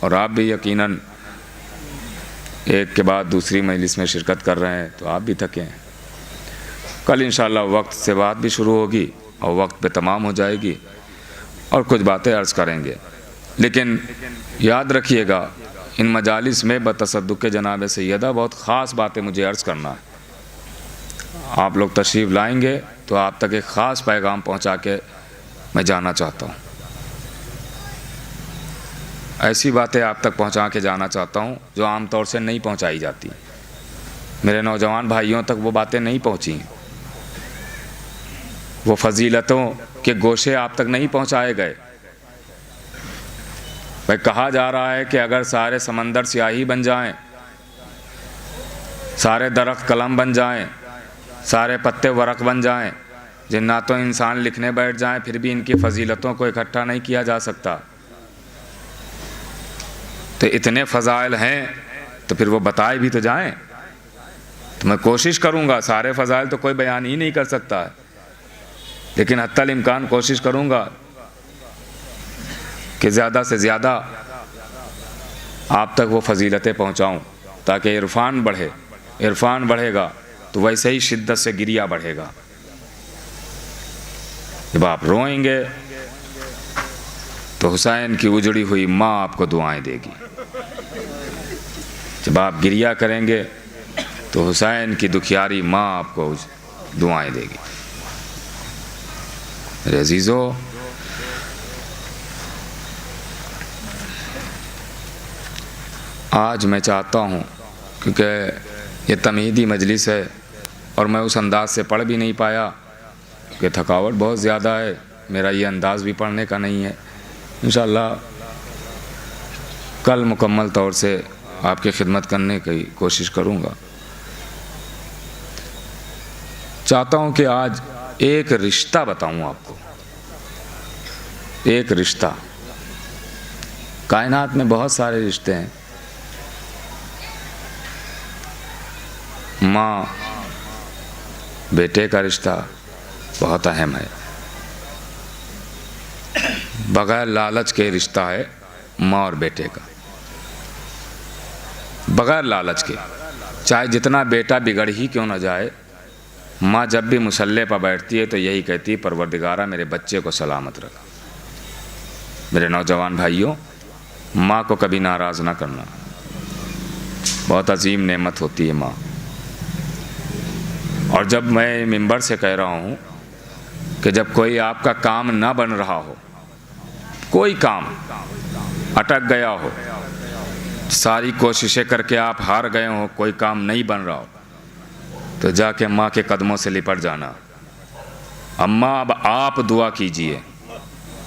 और आप भी यकीनन एक के बाद दूसरी मजलिस में शिरकत कर रहे हैं तो आप भी थके हैं। कल इंशाअल्लाह वक्त से बात भी शुरू होगी और वक्त पे तमाम हो जाएगी और कुछ बातें अर्ज़ करेंगे। लेकिन याद रखिएगा, इन मजालिस में बतसद्दुक़ जनाब सैयदा बहुत ख़ास बातें मुझे अर्ज़ करना है। आप लोग तशरीफ़ लाएंगे तो आप तक एक ख़ास पैगाम पहुंचा के मैं जाना चाहता हूं। ऐसी बातें आप तक पहुंचा के जाना चाहता हूं जो आम तौर से नहीं पहुंचाई जाती। मेरे नौजवान भाइयों तक वो बातें नहीं पहुंची, वो फजीलतों के गोशे आप तक नहीं पहुंचाए गए। भाई कहा जा रहा है कि अगर सारे समंदर स्याही बन जाएं, सारे दरख्त कलम बन जाएं, सारे पत्ते वरक बन जाएं, जिन्नातों इंसान लिखने बैठ जाएं, फिर भी इनकी फजीलतों को इकट्ठा नहीं किया जा सकता। तो इतने फ़ज़ाइल हैं तो फिर वो बताए भी तो जाएं। तो मैं कोशिश करूँगा, सारे फ़ज़ाइल तो कोई बयान ही नहीं कर सकता है, लेकिन हत्तल इम्कान कोशिश करूँगा कि ज़्यादा से ज़्यादा आप तक वो फजीलतें पहुँचाऊँ ताकि इरफान बढ़े। इरफान बढ़ेगा तो वैसे ही शिद्दत से गिरिया बढ़ेगा। जब आप रोएंगे तो हुसैन की उजड़ी हुई माँ आपको दुआएं देगी। जब आप गिरिया करेंगे तो हुसैन की दुखियारी माँ आपको दुआएं देगी। मेरे अजीज़ों, आज मैं चाहता हूँ, क्योंकि ये तमहीदी मजलिस है और मैं उस अंदाज से पढ़ भी नहीं पाया कि थकावट बहुत ज़्यादा है, मेरा ये अंदाज़ भी पढ़ने का नहीं है। इंशाअल्लाह कल मुकम्मल तौर से आपकी खिदमत करने की कोशिश करूँगा। चाहता हूँ कि आज एक रिश्ता बताऊँ आपको, एक रिश्ता। कायनात में बहुत सारे रिश्ते हैं, माँ बेटे का रिश्ता बहुत अहम है, बगैर लालच के रिश्ता है माँ और बेटे का, बगैर लालच के। चाहे जितना बेटा बिगड़ ही क्यों ना जाए, माँ जब भी मुसल्ले पर बैठती है तो यही कहती है, परवरदिगारा मेरे बच्चे को सलामत रख। मेरे नौजवान भाइयों, माँ को कभी नाराज़ ना करना, बहुत अजीम नेमत होती है माँ। और जब मैं मिंबर से कह रहा हूँ कि जब कोई आपका काम ना बन रहा हो, कोई काम अटक गया हो, सारी कोशिशें करके आप हार गए हो, कोई काम नहीं बन रहा हो, तो जाके माँ के कदमों से लिपट जाना। अम्मा अब आप दुआ कीजिए,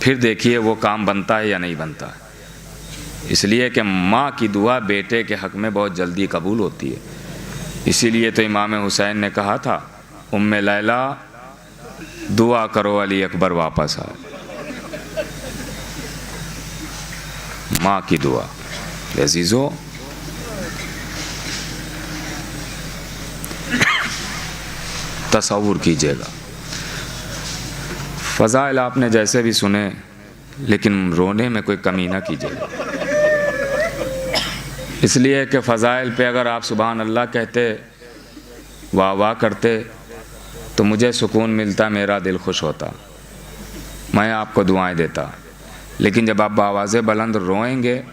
फिर देखिए वो काम बनता है या नहीं बनता है। इसलिए कि माँ की दुआ बेटे के हक़ में बहुत जल्दी कबूल होती है। इसीलिए तो इमाम हुसैन ने कहा था, उम्मे लैला दुआ करो अली अकबर वापस आए। माँ की दुआ। अजीज़ों, तसव्वुर कीजिएगा, फ़ज़ाइल आपने जैसे भी सुने, लेकिन रोने में कोई कमी ना कीजिएगा। इसलिए कि फ़ज़ाइल पे अगर आप सुभान अल्लाह कहते, वाह वाह करते, तो मुझे सुकून मिलता, मेरा दिल खुश होता, मैं आपको दुआएं देता। लेकिन जब आप आवाज़ बुलंद रोएंगे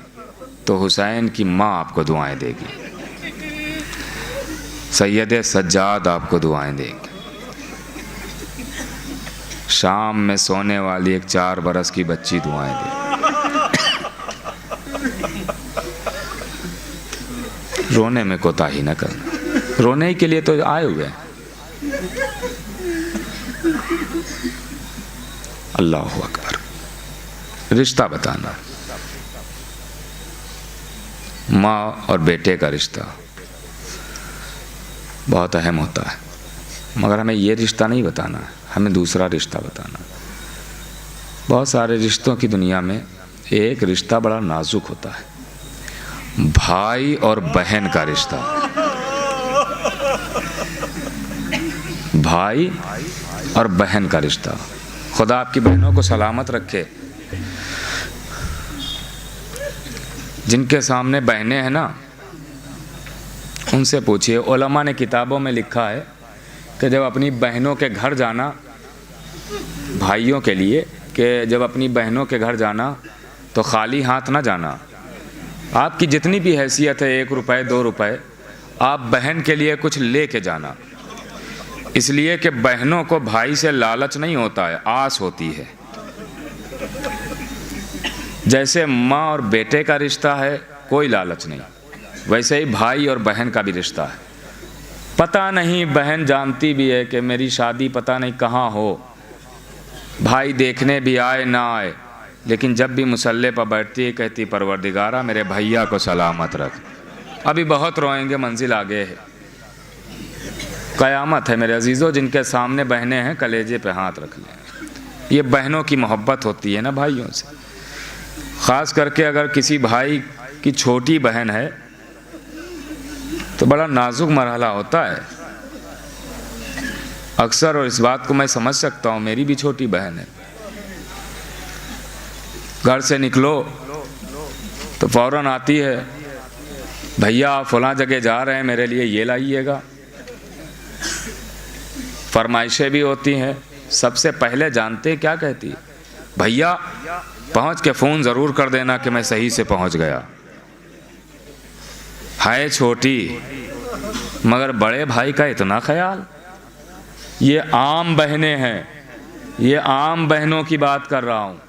तो हुसैन की माँ आपको दुआएं देगी, सैयद सज्जाद आपको दुआएं देंगे। शाम में सोने वाली एक 4 बरस की बच्ची दुआएं देगी। रोने में कोताही न करना, रोने के लिए तो आए हुए हैं। अल्लाहु अकबर। रिश्ता बताना, माँ और बेटे का रिश्ता बहुत अहम होता है, मगर हमें ये रिश्ता नहीं बताना है, हमें दूसरा रिश्ता बताना। बहुत सारे रिश्तों की दुनिया में एक रिश्ता बड़ा नाजुक होता है, भाई और बहन का रिश्ता। भाई और बहन का रिश्ता। खुदा आपकी बहनों को सलामत रखे। जिनके सामने बहनें हैं ना, उनसे पूछिए। उलमा ने किताबों में लिखा है कि जब अपनी बहनों के घर जाना, भाइयों के लिए, कि जब अपनी बहनों के घर जाना तो खाली हाथ ना जाना। आपकी जितनी भी हैसियत है, 1 रुपये 2 रुपये, आप बहन के लिए कुछ ले के जाना। इसलिए कि बहनों को भाई से लालच नहीं होता है, आस होती है। जैसे माँ और बेटे का रिश्ता है, कोई लालच नहीं, वैसे ही भाई और बहन का भी रिश्ता है। पता नहीं बहन जानती भी है कि मेरी शादी पता नहीं कहाँ हो, भाई देखने भी आए ना आए, लेकिन जब भी मुसल्ले पर बैठती है कहती, परवरदिगारा मेरे भैया को सलामत रख। अभी बहुत रोएंगे, मंजिल आगे है, क़यामत है। मेरे अजीज़ों, जिनके सामने बहनें हैं, कलेजे पे हाथ रख लें। ये बहनों की मोहब्बत होती है ना भाइयों से। ख़ास करके अगर किसी भाई की छोटी बहन है तो बड़ा नाजुक मरहला होता है अक्सर, और इस बात को मैं समझ सकता हूँ। मेरी भी छोटी बहन है। घर से निकलो तो फ़ौरन आती है, भैया आप फलां जगह जा रहे हैं, मेरे लिए ये लाइएगा। फरमाइशें भी होती हैं। सबसे पहले जानते क्या कहती है, भैया पहुंच के फ़ोन ज़रूर कर देना कि मैं सही से पहुंच गया। है छोटी, मगर बड़े भाई का इतना ख्याल। ये आम बहनें हैं, ये आम बहनों की बात कर रहा हूँ।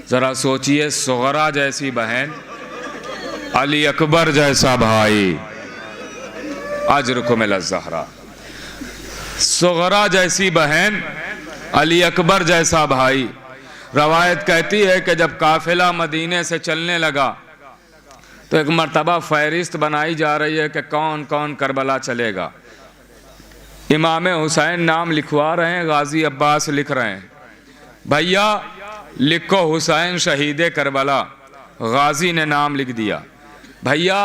ज़रा सोचिए, सुगरा जैसी बहन, अली अकबर जैसा भाई, अजरकुम ज़हरा। सुगरा जैसी बहन, अली अकबर जैसा भाई। रवायत कहती है कि जब काफिला मदीने से चलने लगा तो एक मर्तबा फहरिस्त बनाई जा रही है कि कौन कौन करबला चलेगा। इमाम हुसैन नाम लिखवा रहे हैं, गाजी अब्बास लिख रहे हैं, भैया लिखो हुसैन शहीद करबला। गाजी ने नाम लिख दिया। भैया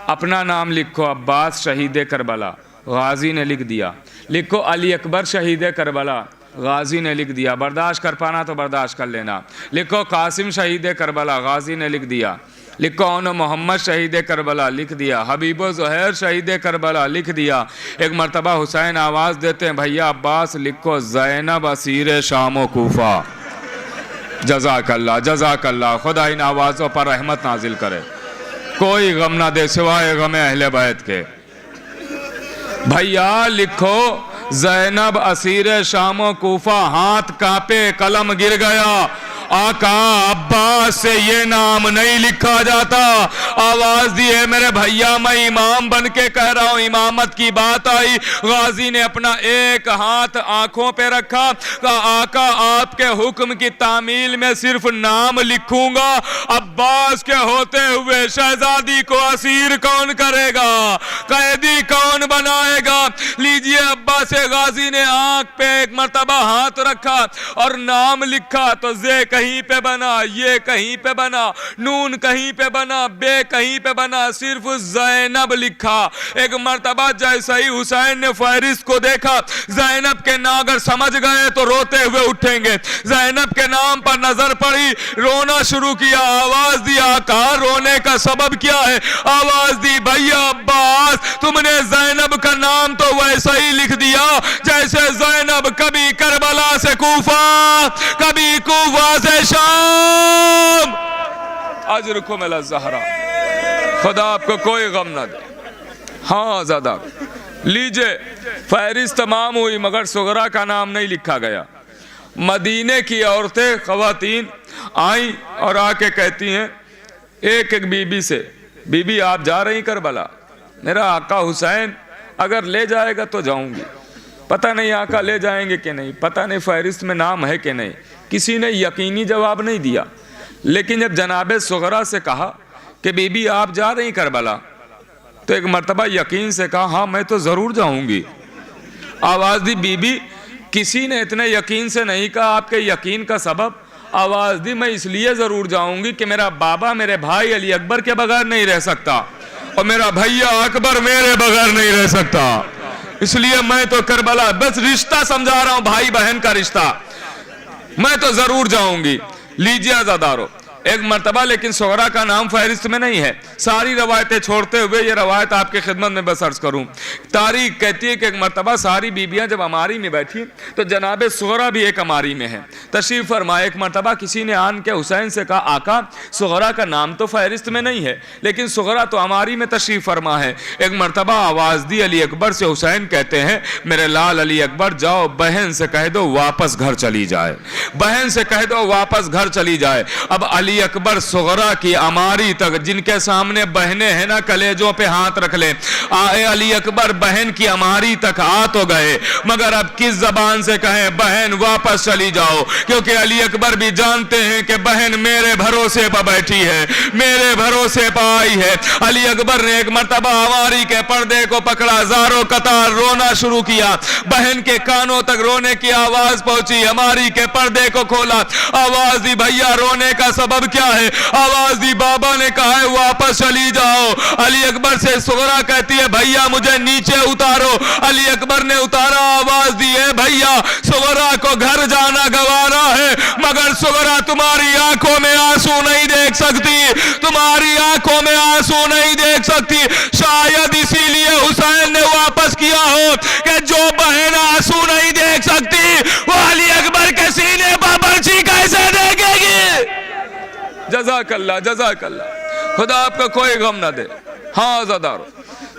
अपना नाम लिखो, अब्बास शहीद करबला। गाजी ने लिख दिया। लिखो अली अकबर शहीद करबला। गाजी ने लिख दिया। बर्दाश्त कर पाना तो बर्दाश्त कर लेना। लिखो कासिम शहीद करबला। गाजी ने लिख दिया। लिखो ओनो मोहम्मद शहीद करबला। लिख दिया। हबीबो ज़ुहैर शहीद करबला। लिख दिया। एक मरतबा हुसैन आवाज़ देते हैं, भैया अब्बास लिखो ज़ैनब असीर शाम कूफा। जज़ाकल्लाह जज़ाकल्लाह, खुदा इन आवाज़ों पर रहमत नाजिल करे, कोई गम ना दे सिवाय गम अहले बैत के। भैया लिखो ज़ैनब असीर शामो कूफा। हाथ कांपे, कलम गिर गया। आका अब्बास से ये नाम नहीं लिखा जाता। आवाज दी है मेरे भैया, मैं इमाम बन के कह रहा हूँ। इमामत की बात आई, गाजी ने अपना एक हाथ आंखों पे रखा, कहा आका आपके हुक्म की तामील में सिर्फ नाम लिखूंगा। अब्बास के होते हुए शहजादी को असीर कौन करेगा, कैदी कौन बनाएगा। लीजिए अब्बास से गाजी ने आंख पे एक मर्तबा हाथ रखा और नाम लिखा तो जे कहीं पे बना, ये कहीं पे बना, नून कहीं पे बना, बे कहीं पे बना, सिर्फ ज़ैनब लिखा। एक मर्तबा जैसे ही हुसैन ने फहरिस्त को देखा, ज़ैनब के नाम अगर समझ गए तो रोते हुए उठेंगे। ज़ैनब के नाम पर नजर पड़ी, रोना शुरू किया। आवाज दिया, कहा रोने का सबब क्या है। आवाज दी, भैया अब्बास तुमने ज़ैनब का नाम तो वैसा ही लिख दिया जैसे ज़ैनब कभी करबला से कूफा, कभी कूफा से शाम। अजरकुम ज़हरा, खुदा आपको कोई गम ना दे। हाँ ज़्यादा लीजिए, फहरिस्त तमाम हुई मगर सुगरा का नाम नहीं लिखा गया। मदीने की औरतें ख़वातीन आई और आके कहती हैं एक एक बीबी से, बीबी आप जा रही करबला, मेरा आका हुसैन अगर ले जाएगा तो जाऊंगी। पता नहीं आका ले जाएंगे कि नहीं, पता नहीं फहरिस्त में नाम है कि नहीं। किसी ने यकीनी जवाब नहीं दिया। लेकिन जब जनाब सुगरा से कहा कि बीबी आप जा रही करबला, तो एक मर्तबा यकीन से कहा हाँ मैं तो ज़रूर जाऊंगी। आवाज़ दी, बीबी किसी ने इतने यकीन से नहीं कहा, आपके यकीन का सबब। आवाज़ दी, मैं इसलिए ज़रूर जाऊंगी कि मेरा बाबा मेरे भाई अली अकबर के बगैर नहीं रह सकता और मेरा भैया अकबर मेरे बगैर नहीं रह सकता, इसलिए मैं तो करबला, बस रिश्ता समझा रहा हूं, भाई बहन का रिश्ता, मैं तो जरूर जाऊंगी। लीजिए आज़ादारो, एक मर्तबा लेकिन सुगरा का नाम फहरिस्त में नहीं है। सारी रवायतें छोड़ते हुए ये रवायत आपके खिदमत में बस अर्ज करूं। तारीख कहती है कि एक मर्तबा सारी बीबियां जब अमारी में बैठी तो जनाब सुगरा भी एक अमारी में है। तशरीफ फरमाए, एक मर्तबा किसी ने आन के हुसैन से कहा आका सुगरा का नाम तो फहरिस्त में नहीं है लेकिन सुगरा तो अमारी में तशरीफ फरमा है। एक मर्तबा आवाज़ दी अली अकबर से, हुसैन कहते हैं मेरे लाल अली अकबर जाओ बहन से कह दो वापस घर चली जाए, बहन से कह दो वापस घर चली जाए। अब अली अकबर सुगरा की अमारी तक, जिनके सामने बहनें हैं ना कलेजों पे हाथ रख ले, आए अली अकबर बहन की अमारी तक आ तो गए मगर अब किस जबान से कहें बहन वापस चली जाओ, क्योंकि अली अकबर भी जानते हैं कि बहन मेरे भरोसे पर बैठी है, मेरे भरोसे पर आई है। अली अकबर ने एक मर्तबा अमारी के पर्दे को पकड़ा, ज़ारो कतार रोना शुरू किया, बहन के कानों तक रोने की आवाज पहुंची, अमारी के पर्दे को खोला, आवाज दी भैया रोने का सबब क्या है। आवाज दी बाबा ने कहा है वापस चली जाओ। अली अकबर से सुगरा कहती है भैया मुझे नीचे उतारो, अली अकबर ने उतारा। आवाज दी है भैया सुगरा को घर जाना गवारा है मगर सुगरा तुम्हारी आंखों में आंसू नहीं देख सकती, तुम्हारी आंखों में आंसू नहीं देख सकती। शायद इसीलिए हुसैन ने वापस किया हो कि जो बहन आंसू नहीं देख सकती वो अली अकबर के सीने पर बर्छी कैसे देखेगी। जज़ाकल्लाह जज़ाकल्लाह, खुदा आपका कोई गम ना दे। हाँ ज़दारो,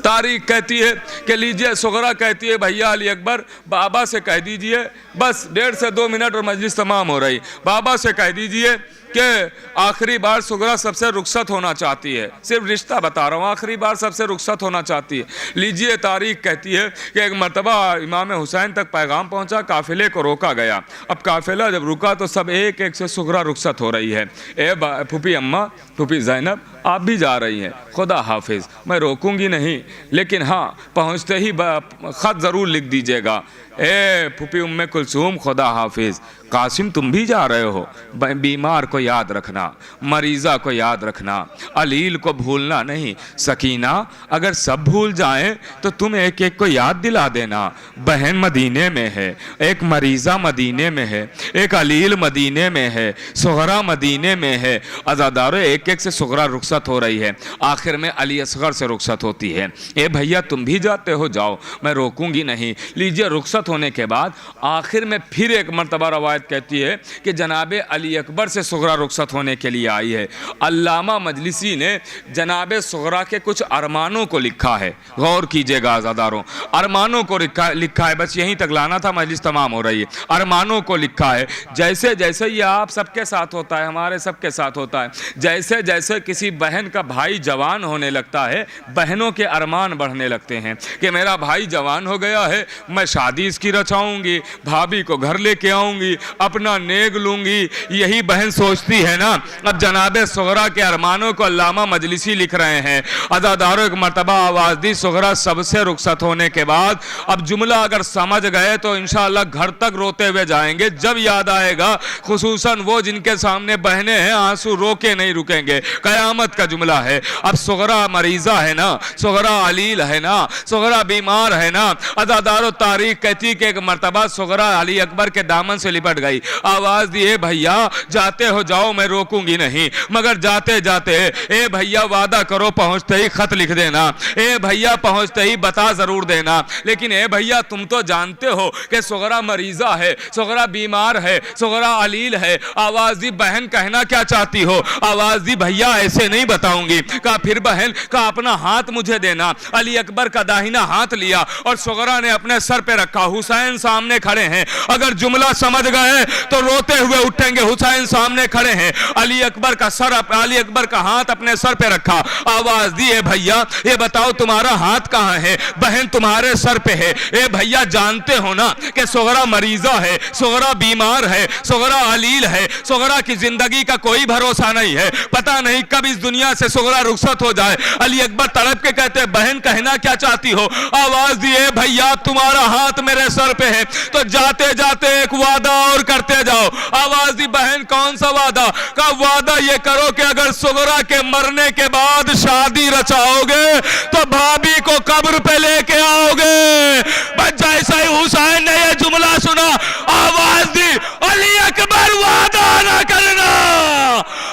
तारीख कहती है कि लीजिए, सुगरा कहती है भैया अली अकबर बाबा से कह दीजिए, बस 1.5 से 2 मिनट और मजलिस तमाम हो रही, बाबा से कह दीजिए कि आखिरी बार सुगरा सबसे रुखसत होना चाहती है, सिर्फ रिश्ता बता रहा हूँ, आखिरी बार सबसे रुखसत होना चाहती है। लीजिए, तारीख कहती है कि एक मरतबा इमाम हुसैन तक पैगाम पहुँचा, काफिले को रोका गया। अब काफिला जब रुका तो सब एक एक से सुगरा रुखसत हो रही है। ए फूफी अम्मा, फूफी ज़ैनब, आप भी जा रही हैं, खुदा हाफिज़, मैं रोकूंगी नहीं, लेकिन हाँ पहुँचते ही ख़त ज़रूर लिख दीजिएगा। ए फूफी उम्मे कुलसूम, खुदा हाफिज़, कासिम तुम भी जा रहे हो, बीमार को याद रखना, मरीज़ा को याद रखना, अलील को भूलना नहीं। सकीना, अगर सब भूल जाएं तो तुम एक एक को याद दिला देना। बहन मदीने में है, एक मरीज़ा मदीने में है, एक अलील मदीने में है, सुगरा मदीने में है। अज़ादारों, एक एक से सुगरा रुखसत हो रही है, आखिर में अली असगर से रुखसत होती है। ए भैया तुम भी जाते हो, जाओ, मैं रोकूंगी नहीं। लीजिए, रुखसत होने के बाद आखिर में फिर एक मरतबा रवायत कहती है कि जनाबे अली अकबर से सुगरा रुखसत होने के लिए आई है। अल्लामा मजलिसी ने जनाबे सुगरा के कुछ अरमानों को लिखा है, गौर कीजिएगा आज़ादारों, अरमानों को लिखा है, बस यहीं तक लाना था, मजलिस तमाम हो रही है। अरमानों को लिखा है, जैसे जैसे ये आप सबके साथ होता है, हमारे सबके साथ होता है, जैसे जैसे किसी बहन का भाई जवान होने लगता है, बहनों के अरमान बढ़ने लगते हैं कि मेरा भाई जवान हो गया है, मैं शादी इसकी रचाऊंगी, भाभी को घर लेके आऊंगी, अपना नेग लूंगी, यही बहन सोचती है ना। अब जनाबे सुगरा के अरमानों को अल्लामा मजलिसी लिख रहे हैं। अज़ादारों, एक मरतबा आवाज़ दी, सुगरा सबसे रुखसत होने के बाद अब जुमला अगर समझ गए तो इंशाअल्लाह घर तक रोते हुए जाएंगे। जब याद आएगा, खुसूसन वो जिनके सामने बहनें हैं, आंसू रोके नहीं रुकेंगे, कयामत का जुमला है। अब सुगरा मरीज़ा है ना, सुगरा अलील है ना, सुगरा बीमार है ना। अज़ादारों, तारीख कहती कि एक मरतबा सुगरा अली अकबर के दामन से लिपट गई, आवाज़ दिए भैया जाते हो जाओ, मैं रोकूंगी नहीं, मगर जाते जाते ए भैया वादा करो पहुंचते ही खत लिख देना, ए भैया पहुंचते ही बता जरूर देना। लेकिन ए भैया तुम तो जानते हो कि सुगरा मरीज़ा है, सुगरा बीमार है, सुगरा अलील है। आवाज़ दी, बहन कहना क्या चाहती हो? आवाज़ दी, भैया ऐसे नहीं बताऊंगी। कहा फिर बहन, का अपना हाथ मुझे देना। अली अकबर का दाहिना हाथ लिया और सुगरा ने अपने सर पे रखा। हुसैन सामने खड़े हैं, अगर जुमला समझ गए तो रोते हुए उठेंगे। हुसैन सामने खड़े हैं, अली अकबर का सर, अली अकबर का हाथ अपने सर पे रखा। आवाज दी, ए भैया ये बताओ तुम्हारा हाथ कहां है? बहन तुम्हारे सर पे है। ए भैया जानते हो ना कि सुगरा मरीजा है, सुगरा बीमार है, सुगरा अलील है, सुगरा की जिंदगी का कोई भरोसा नहीं है, पता नहीं कब इस दुनिया से सुगरा रुखसत हो जाए। अली अकबर तड़प के कहते, बहन कहना क्या चाहती हो? आवाज दी, ए भैया तुम्हारा हाथ मेरे सर पे है तो जाते जाते एक वादा और करते जाओ। आवाज दी, बहन कौन सा वादा? का वादा ये करो कि अगर सुगरा के मरने के बाद शादी रचाओगे तो भाभी को कब्र पे लेके आओगे। बस जैसा ही हुसैन ने ये जुमला सुना, आवाज दी, अली अकबर वादा ना करना,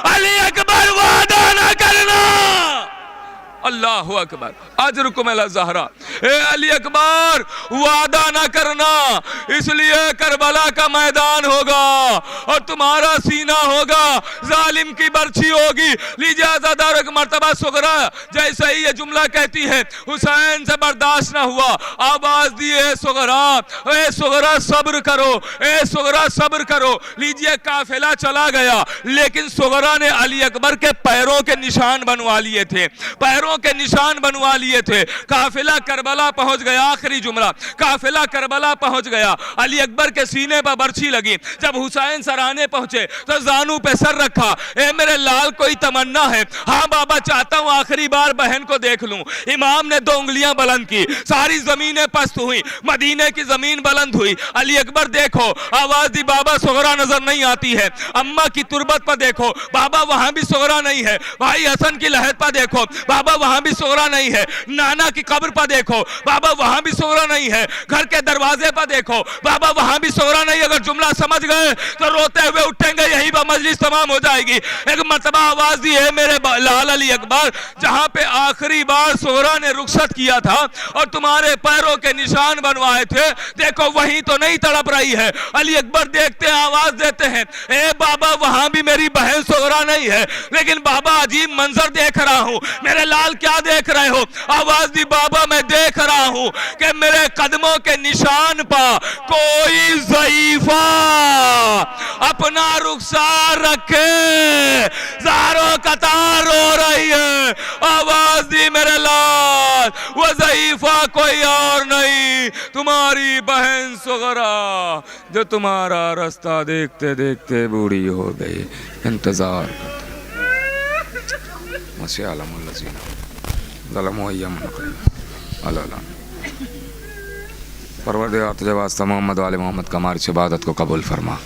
अली अकबर वादा ना करना। अल्लाहु अकबर, अजरुकुम अला ज़हरा। ए अली अकबर वादा ना करना, इसलिए करबला का मैदान होगा और तुम्हारा सीना होगा, जालिम की बर्छी होगी। लीजिए आज़ादार, एक मर्तबा सुगरा जैसे ही ये जुमला कहती है, हुसैन से बर्दाश्त ना हुआ, आवाज दी, ए सुगरा, ए सुगरा सब्र करो, ए सुगरा सब्र करो। लीजिए काफिला चला गया, लेकिन सुगरा ने अली अकबर के पैरों के निशान बनवा लिए थे, पैरों के निशान बनवा लिए थे। काफिला करबला पहुंच गया, आखिरी जुमला, काफिला करबला पहुंच गया। अली अकबर के सीने पर बर्छी लगी। जब हुसैन सराने पहुंचे तो जानू पे सर रखा, ए मेरे लाल कोई तमन्ना है? हाँ बाबा, चाहता हूं आखिरी बार बहन को देख लूं। इमाम ने 2 उंगलियां बुलंद की, सारी जमीनें पस्त हुई, मदीने की जमीन बुलंद हुई। अली अकबर देखो, आवाज दी, बाबा सुगरा नजर नहीं आती है। अम्मा की तुरबत पर देखो, बाबा वहां भी सुगरा नहीं है। भाई हसन की लहर पर देखो, बाबा वहां भी सुगरा नहीं है। नाना की कब्र पर देखो, बाबा वहां भी सुगरा नहीं है। घर के दरवाजे पर देखो, बाबा वहां भी सुगरा नहीं। अगर जुमला समझ गए तो रोते हुए उठेंगे, यही पर मजलिस तमाम हो जाएगी। एक मर्तबा आवाज दी, है मेरे लाल अली अकबर, जहां पे आखिरी बार सुगरा ने रुखसत किया था और तुम्हारे पैरों के निशान बनवाए थे, देखो वहीं तो नहीं तड़प रही है। अली अकबर देखते हैं, आवाज देते हैं, ए बाबा वहां भी मेरी बहन सुगरा नहीं है, लेकिन बाबा अजीब मंजर देख रहा हूं। मेरे लाल क्या क्या देख रहे हो? आवाज दी बाबा मैं देख रहा हूं कि मेरे कदमों के निशान पर कोई ज़ईफा अपना रुखसार रखे, ज़ारो कतार रो रही है। आवाज दी मेरे लाल, वो ज़ईफा कोई और नहीं, तुम्हारी बहन सुगरा जो तुम्हारा रास्ता देखते देखते बूढ़ी हो गई। इंतजार परवरदिगार तुझे वास्ता मोहम्मद वाले मोहम्मद का हमारी इबादत को कबूल फरमा,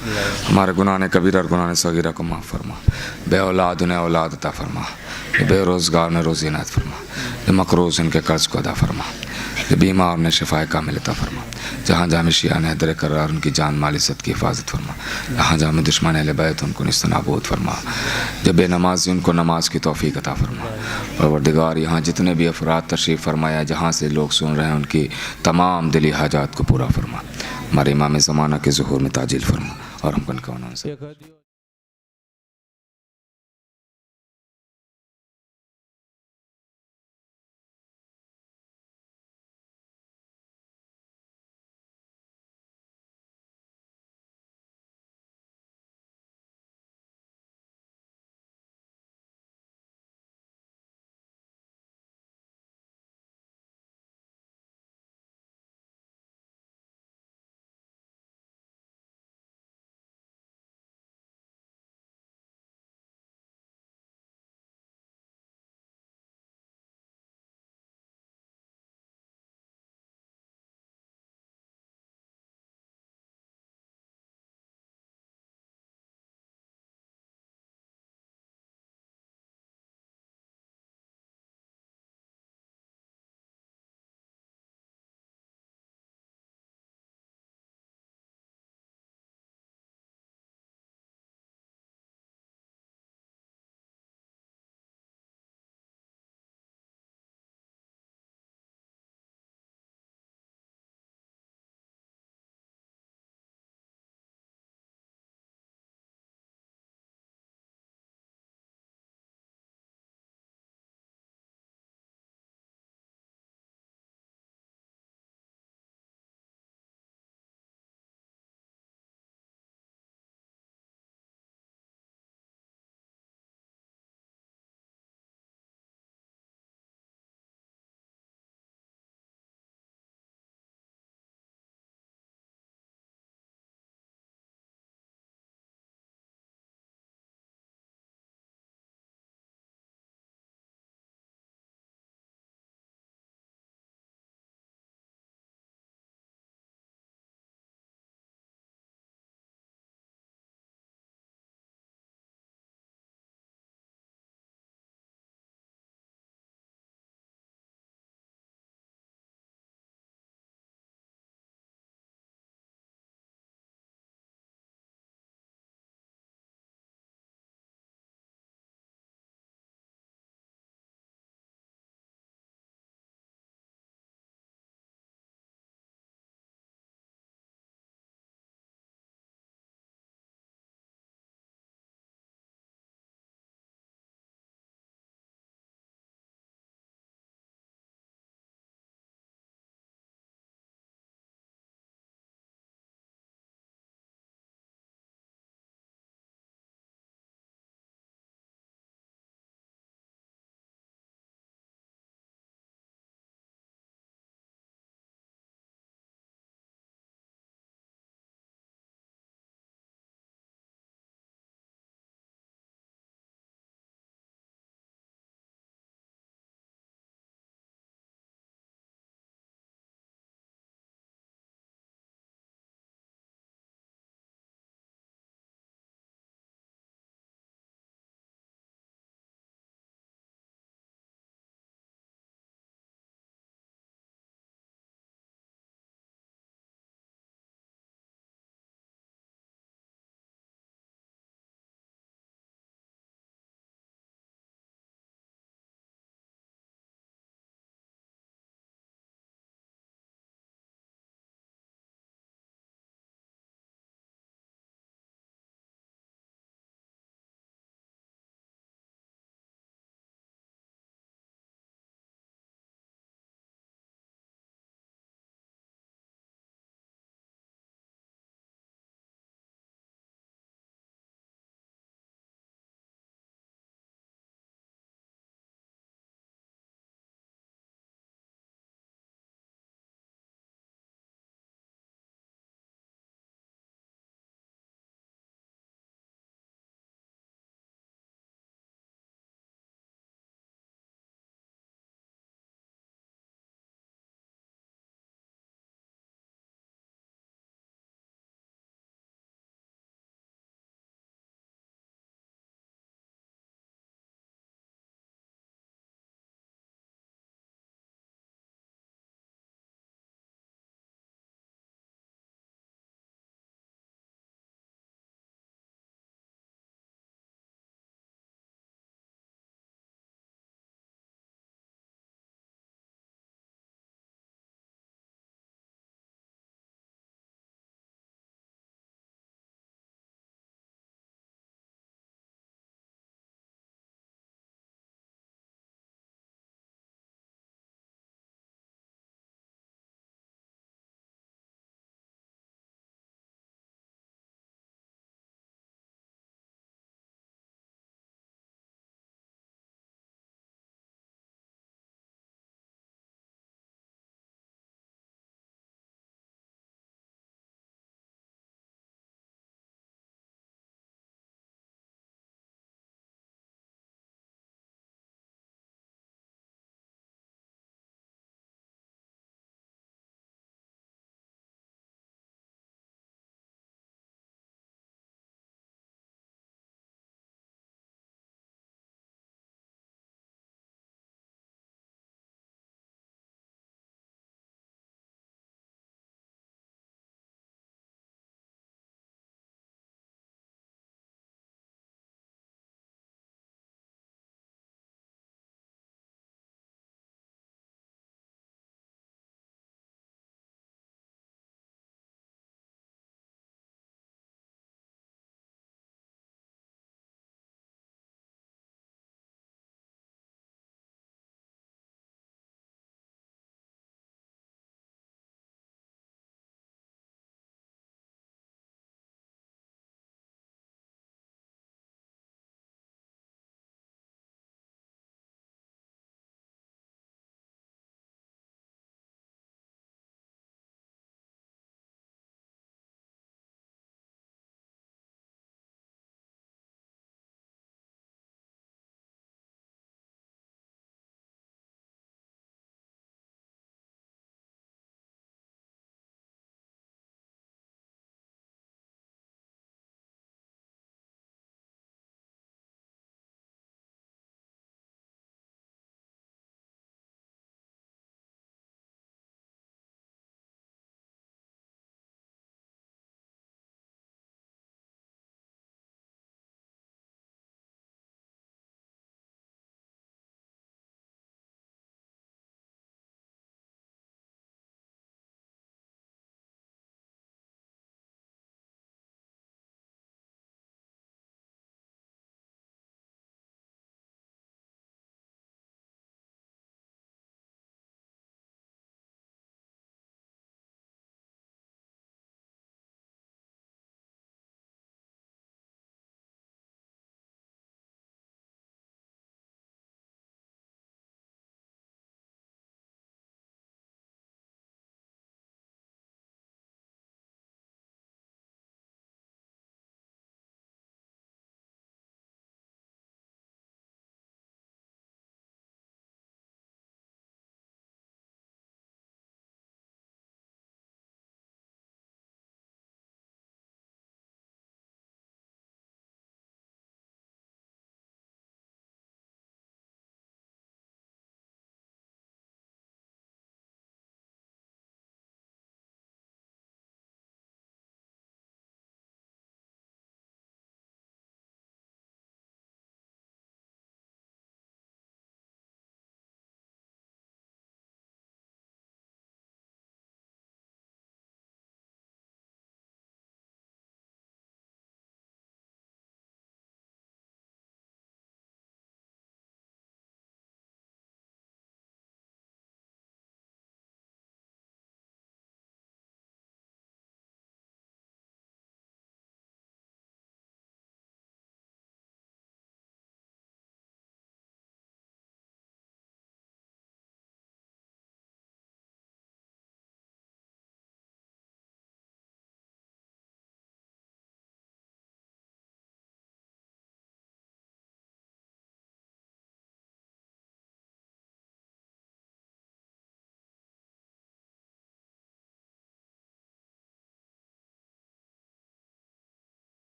हमारे गुनाह कबीरा और गुनाह सगीरा को माफ़ फरमा, बे औलाद उन्हें औलाद अता फरमा, बेरोज़गार ने रोज़ी इनायत फरमा, मकरूज़ इनके कर्ज को अदा फरमा, बीमार ने शिफाए कामिल अता फरमा, जहाँ जहाँ में शिया ने हैदर करार उनकी जान माल इज़्ज़त की हिफाजत फरमा, जहाँ जहाँ में दुश्मन अहले बैत उनको निस्तनाबूद फरमा, जब बेनमाजी उनको नमाज की तौफ़ीक अता फरमा। परवरदिगार यहाँ जितने भी अफराद तशरीफ़ फरमाया, जहाँ से लोग सुन रहे हैं, उनकी तमाम दिली हाजात को पूरा फरमा, हमारे इमाम ज़माना के ज़ुहूर में ताजिल फरमा और हम कन कौन से